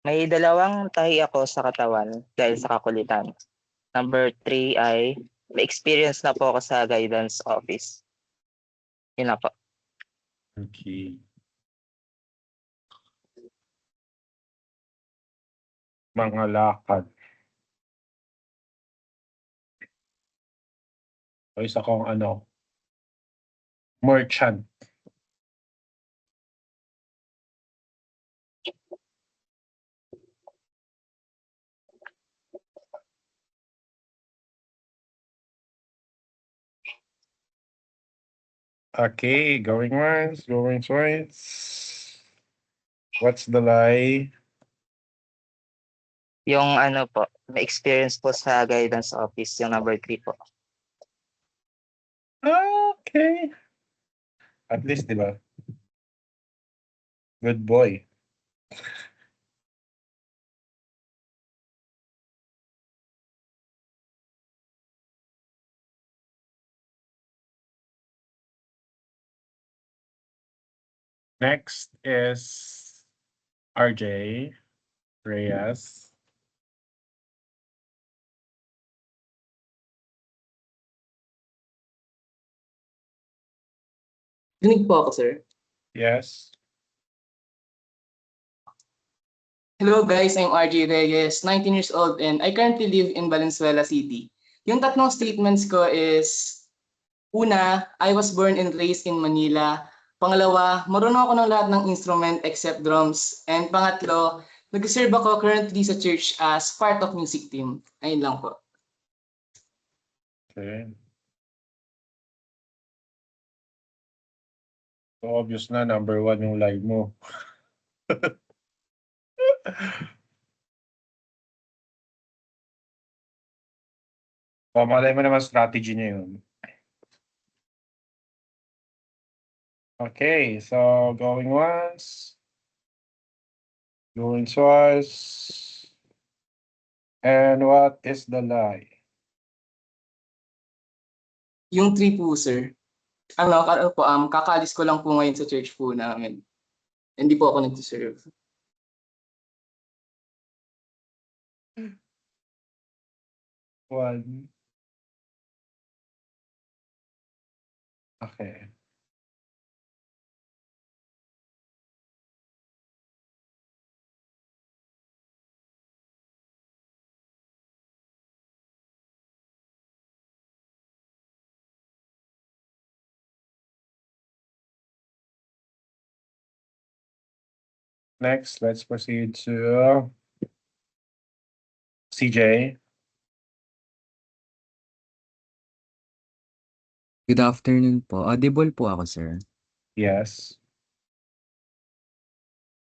may dalawang tahi ako sa katawan dahil sa kakulitan. Number 3 ay, may experience na po ako sa guidance office. Yun na po. Okay. Mga lakad. O isa kong merchant. Okay, going once, going twice. What's the lie? Yung po, may experience po sa guidance office, yung number 3 po. Okay. At least, di ba? Good boy. Next is RJ Reyes. Rinig po ako, sir. Yes. Hello guys, I'm RJ Reyes, 19 years old and I currently live in Valenzuela City. Yung tatlong statements ko is, una, I was born and raised in Manila. Pangalawa, marunong ako ng lahat ng instrument except drums. And pangatlo, nag-serve ako currently sa church as part of music team. Ayun lang po. Okay. So obvious na, number 1 yung live mo. O, malay mo naman strategy niya yun. Okay, so going once. Going twice. And what is the lie? Yung 3 po, sir. Kakaalis ko lang po ngayon sa church po namin. Hindi po ako nag-serve. One. Okay. Next, let's proceed to CJ. Good afternoon po. Audible po ako, sir. Yes.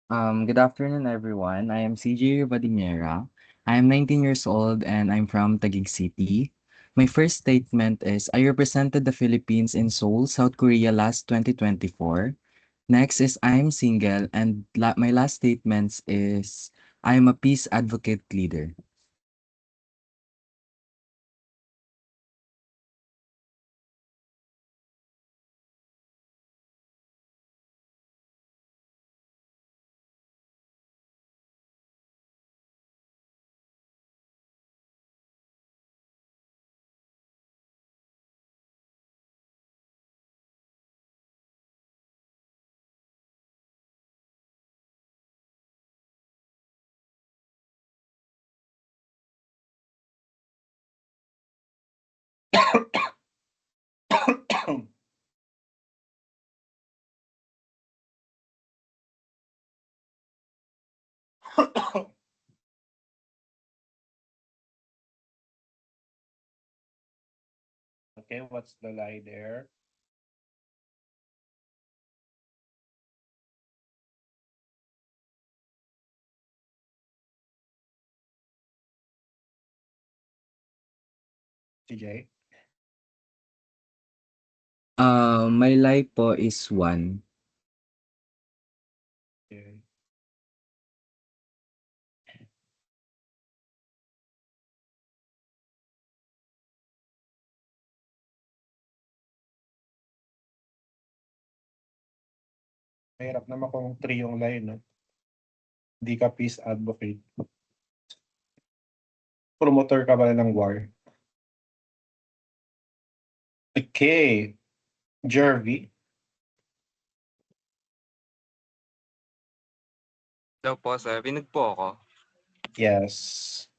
Good afternoon, everyone. I am CJ Badinera. I am 19 years old and I'm from Taguig City. My first statement is I represented the Philippines in Seoul, South Korea last 2024. Next is I'm single and my last statements is I am a peace advocate leader. Okay, what's the lie there? CJ? My lie po is 1. Okay. Mahirap naman kung 3 yung lie, no? Hindi ka peace advocate. Promoter ka ba ng war? Okay. Jervy? Hello po, sir. Binig po ako. Yes.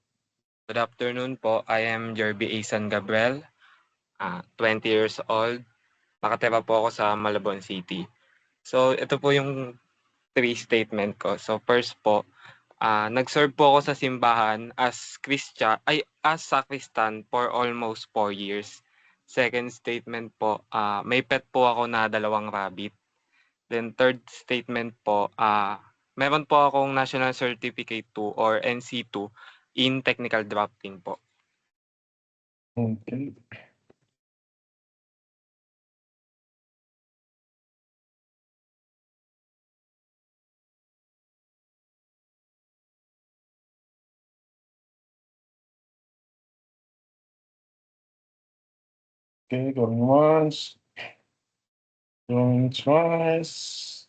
Good afternoon po. I am Jerby A. San Gabriel, 20 years old. Nakatira po ako sa Malabon City. So, ito po yung 3 statement ko. So, first po, nag-serve po ako sa simbahan as sacristan for almost 4 years. Second statement po, may pet po ako na 2 rabbit. Then third statement po, meron po akong National Certificate 2 or NC2 in technical drafting po. Okay. Okay, going once. Going twice.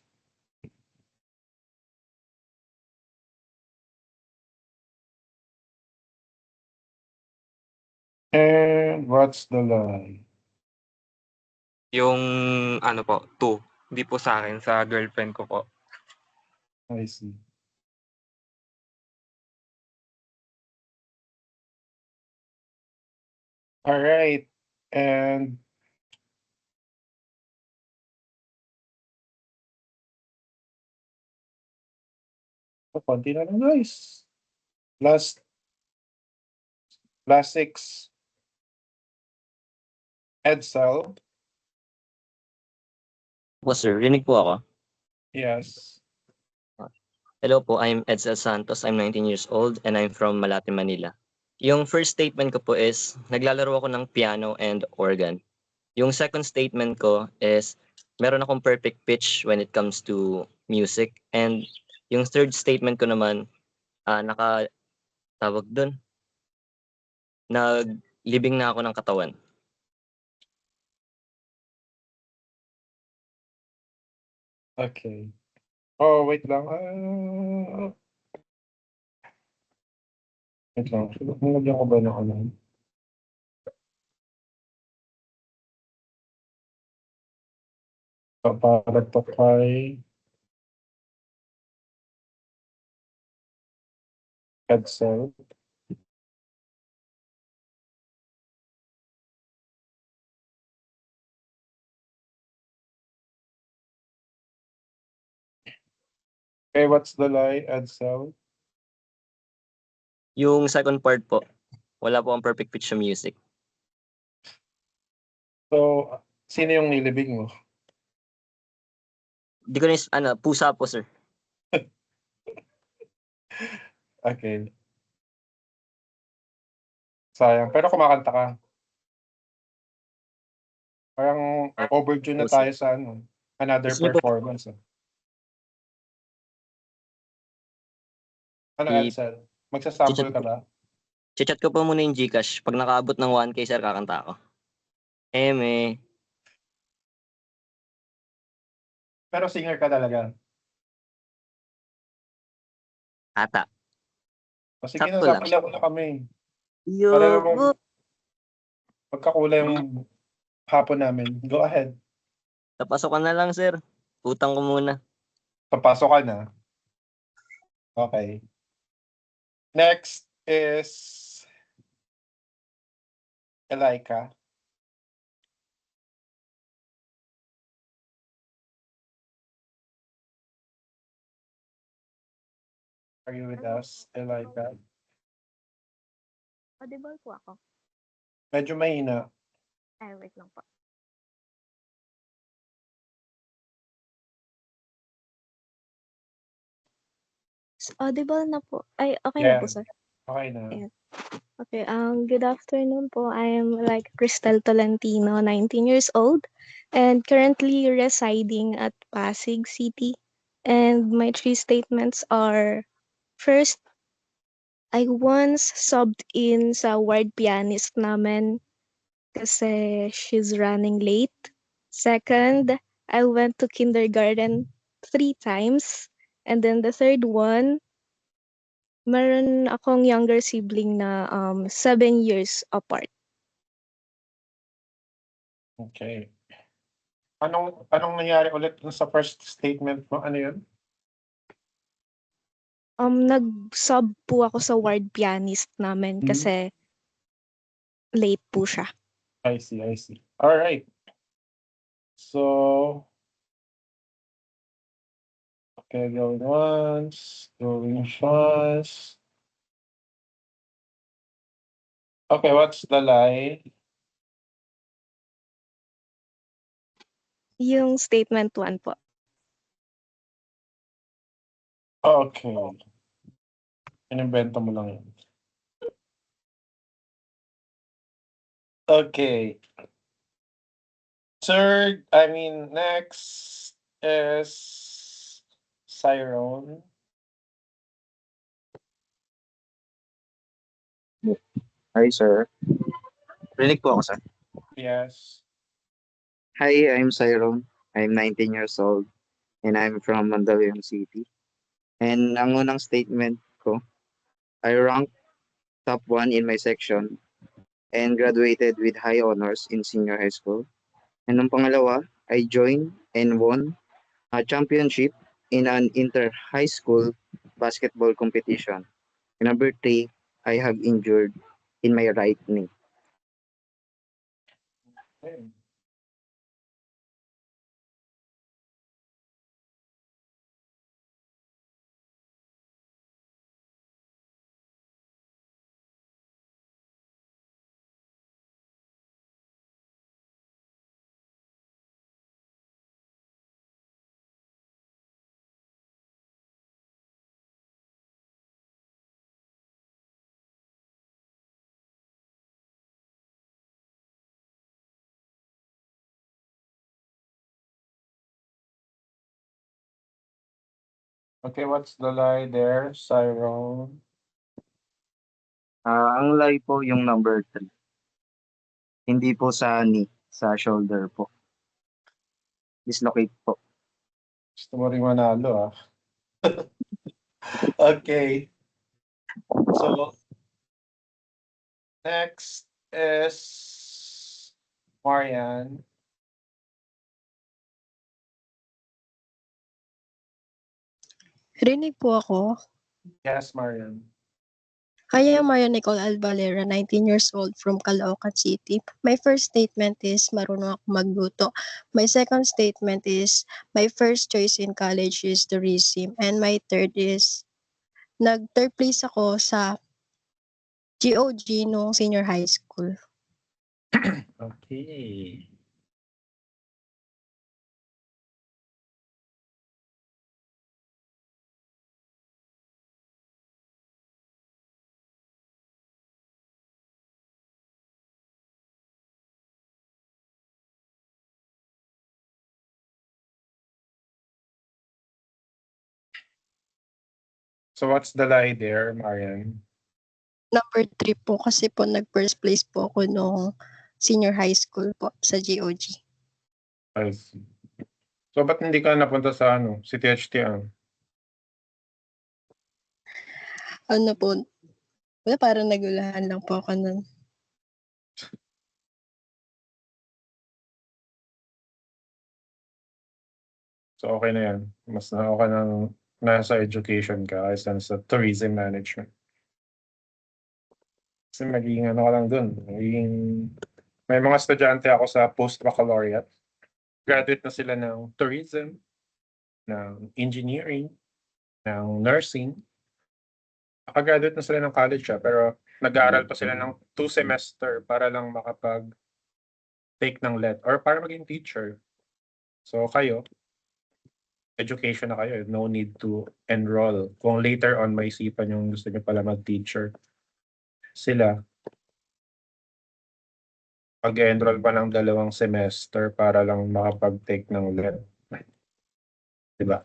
And what's the lie? Yung ano po, 2. Hindi po sa akin, sa girlfriend ko po. I see. All right. And konti na lang guys. Last six. Edsel. Po sir, rinig po ako. Yes. Hello po, I'm Edsel Santos. I'm 19 years old and I'm from Malate, Manila. Yung first statement ko po is, naglalaro ako ng piano and organ. Yung second statement ko is, meron akong perfect pitch when it comes to music. And yung third statement ko naman, tawag dun, naglibing na ako ng katawan. Okay. Oh, wait lang. Wait lang. Nilagyan ko ba ng ano? Para to kay Edsel. Okay, what's the lie, Edsel? Yung second part po, wala po ang perfect pitch sa music. So, sino yung nilibing mo? Di ko na, pusa po sir. Okay. Sayang. Pero kumakanta ka. Parang overdue na tayo sa another Gusto niyo po- performance. Ano, I- Edsel? Magsasample ka ba? Chat ko po muna yung Gcash. Pag nakaabot ng 1K sir, kakanta ako. Pero singer ka talaga. Ata. O sige na, Sakto lang. sapalan ko na kami. Yo, Para naman magkakulay yung hapon namin. Go ahead. Napasok ka na lang sir. Utang ko muna. Papasok ka na. Okay. Next is Elika. Are you with us, Elika? Audible po ako. Medyo mahina. Ay, wait lang po. Audible na po. Ay, okay na po, Yeah. sir. Okay na. Ayan. Okay, good afternoon po. I am like Cristel Tolentino, 19 years old, and currently residing at Pasig City. And my three statements are, first, I once subbed in sa ward pianist namin kasi she's running late. Second, I went to kindergarten 3 times. And then the third one, meron akong younger sibling na 7 years apart. Okay. Anong nangyari ulit dun sa first statement mo? Ano yun? Nag-sub po ako sa ward pianist namin kasi late po siya. I see. All right. So, okay, going once, going twice. Okay, what's the lie? Yung statement 1 po. Okay. Inimbento mo lang yun. Okay. Next is Cyrone. Hi, sir. Rinig po ako, sir. Yes. Hi, I'm Cyrone. I'm 19 years old and I'm from Mandaluyong City. And ang unang statement ko, I ranked top 1 in my section and graduated with high honors in senior high school. And ang pangalawa, I joined and won a championship in an inter-high school basketball competition. And number 3, I have injured in my right knee. Okay. Okay, what's the lie there, Cyrone? Ang lie po yung number 3. Hindi po sa knee, sa shoulder po. Dislocate po. Gusto mo rin manalo, ah. Okay. So, next is Marian. Rinig po ako. Yes, Marian. I am Maria Nicole Alvalera, 19 years old from Caloocan City. My first statement is marunong ako magluto. My second statement is my first choice in college is tourism. And my third is nag-third place ako sa GOG nung senior high school. Okay. So what's the lie there, Marian? Number 3 po kasi po nag-first place po ako nung senior high school po sa GOG. I see. So ba't hindi ka napunta sa CTHT? Ano po, wala, parang nagulahan lang po ako nun. So okay na yan. Mas okay na nasa education ka kaysa sa tourism management. Kasi magiging ka lang dun. May mga estudyante ako sa post-baccalaureate. Graduate na sila ng tourism, ng engineering, ng nursing. Nakagraduate na sila ng college pero nag-aaral pa sila ng 2 semester para lang makapag-take ng LET or para maging teacher. So kayo, education na kayo. No need to enroll. Kung later on may isipan yung gusto nyo pala mag-teacher, sila, pag-enroll pa ng 2 semester para lang makapag-take ng LET. Diba?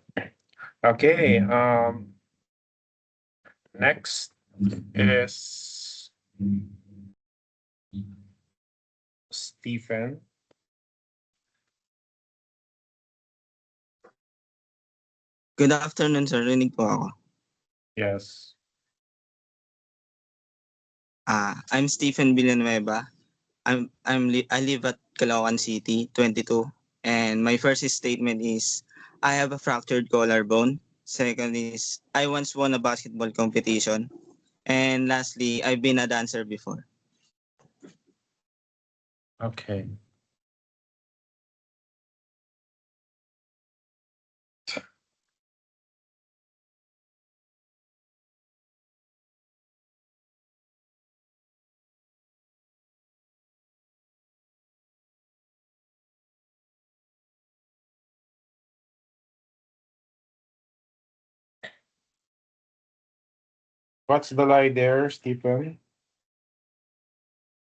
Okay. Next is Stephen. Good afternoon, sir. Rinig po ako. Yes. I'm Stephen Villanueva. I live at Caloocan City, 22. And my first statement is, I have a fractured collarbone. Second is, I once won a basketball competition. And lastly, I've been a dancer before. Okay. What's the lie there, Stephen?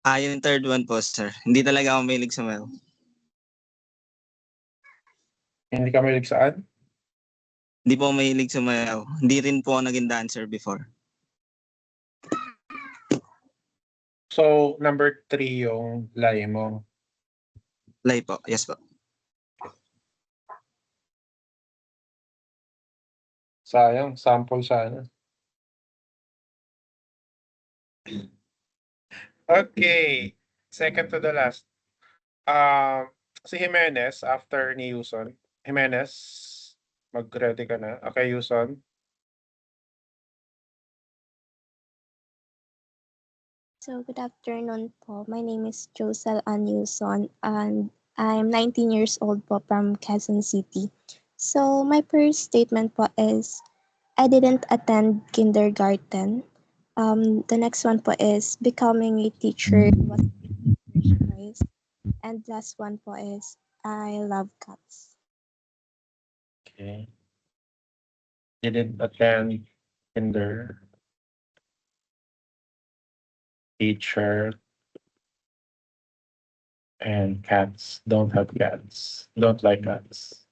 Yung third one po, sir. Hindi talaga ako mahilig sumayaw. Hindi ka mahilig saan? Hindi po ako mahilig sumayaw. Hindi rin po ako naging dancer before. So, number 3 yung lie mo. Lie po. Yes po. Sayang, sample sana. Okay. Second to the last. Si Jimenez, after ni Yuson. Jimenez, mag-ready ka na. Okay, Yuson. So good afternoon po. My name is Josel Anuson and I'm 19 years old po from Quezon City. So my first statement po is I didn't attend kindergarten. The next one po is becoming a teacher was my first choice. And last one po is I love cats. Okay. Didn't attend kinder, teacher, and cats. Don't have cats. Don't like cats.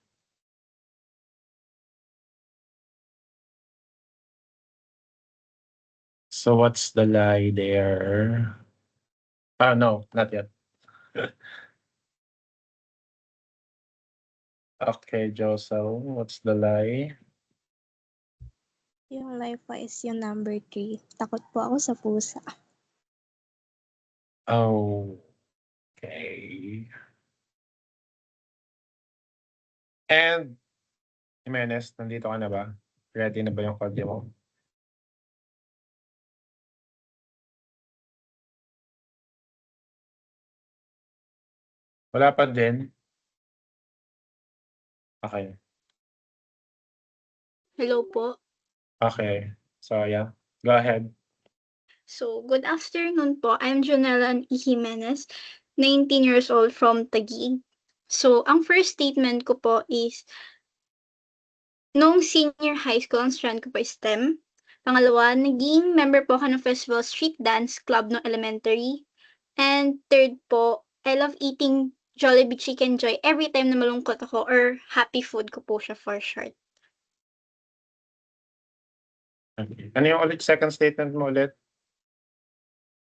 So what's the lie there? No, not yet. Okay, Josel, what's the lie? Yung life po is yung number 3. Takot po ako sa pusa. Oh, okay. And, Jimenez, nandito ka na ba? Ready na ba yung kode mo? Wala pa din? Okay. Hello po. Okay. So, yeah. Go ahead. So, good afternoon po. I'm Jonella E. Jimenez, 19 years old from Taguig. So, ang first statement ko po is, nung senior high school, ang strand ko po is STEM. Pangalawa, naging member po ako ng Festival Street Dance Club no elementary. And third po, I love eating Jollibee Chicken Joy every time na malungkot ako or happy food ko po siya for short. Okay. Ano yung ulit second statement mo ulit?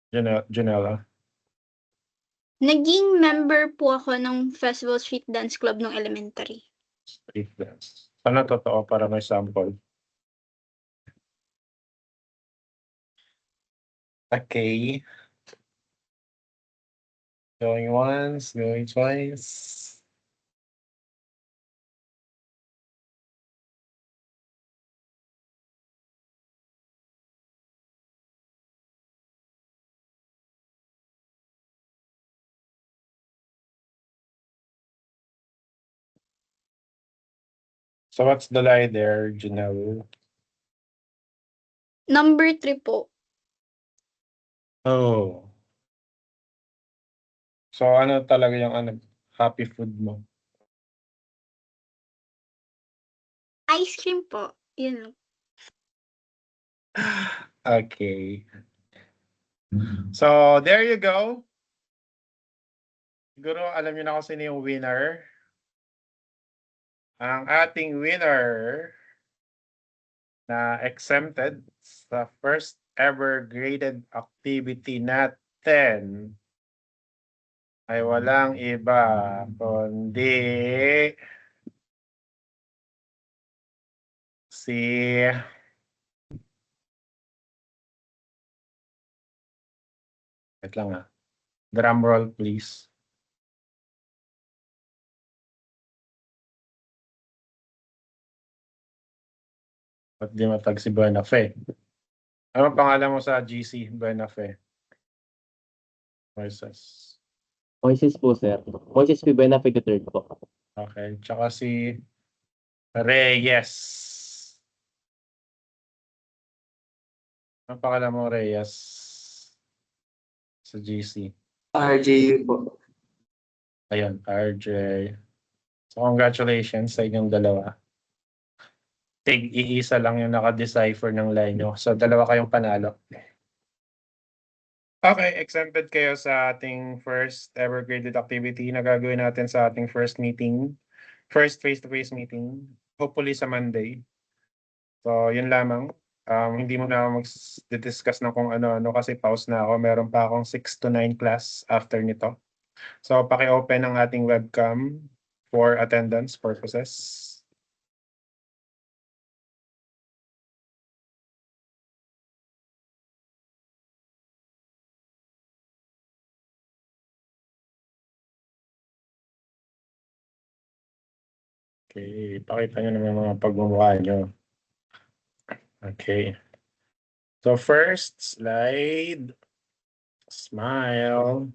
Janela? Naging member po ako ng Festival Street Dance Club nung elementary. Street dance. Sana totoo para may sample. Okay. Going once, going twice. So what's the lie there, Janelle? Number 3 po. Oh. So ano talaga yung happy food mo? Ice cream po. Yun lang. Okay. So there you go. Siguro alam niyo na kung sino yung winner. Ang ating winner na exempted sa first ever graded activity natin ay walang iba kundi si wait lang drum roll please. Ba't di matag si Buena Fe? Ano pangalan mo sa GC, Buena Fe? Moises. Moises po, sir. Moises P. Benefit III po. Okay. Tsaka si Reyes. Ano pangalan mo, Reyes? Sa GC. RJ po. Ayun, RJ. So, congratulations sa inyong dalawa. Iisa lang yung naka-decipher ng line nyo. So, dalawa kayong panalo. Okay, exempted kayo sa ating first ever graded activity na gagawin natin sa ating first meeting. First face-to-face meeting. Hopefully sa Monday. So, yun lamang. Hindi mo na mag-discuss na kung ano-ano kasi pause na ako. Meron pa akong 6 to 9 class after nito. So, paki-open ang ating webcam for attendance purposes. Okay, pakita nyo naman mga pagmumukha nyo. Okay. So, first slide. Smile.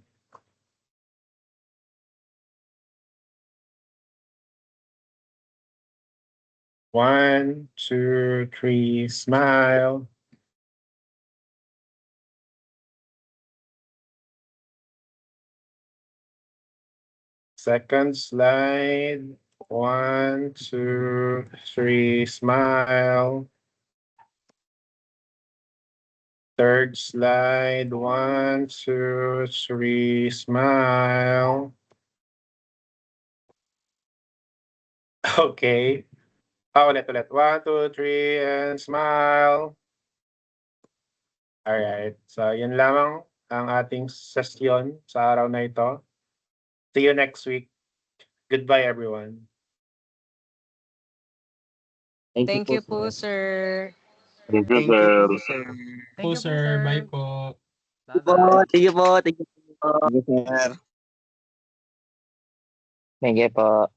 One, two, three, smile. Second slide. One, two, three, smile. Third slide. One, two, three, smile. Okay. Ulit. 1, 2, 3, and smile. Alright. So, yun lamang ang ating session sa araw na ito. See you next week. Goodbye, everyone. Thank you po, sir. Thank you, Thank you sir. po, sir. Thank you po, sir. Bye po. Thank you po. Thank you po. Thank you, sir. Thank you po.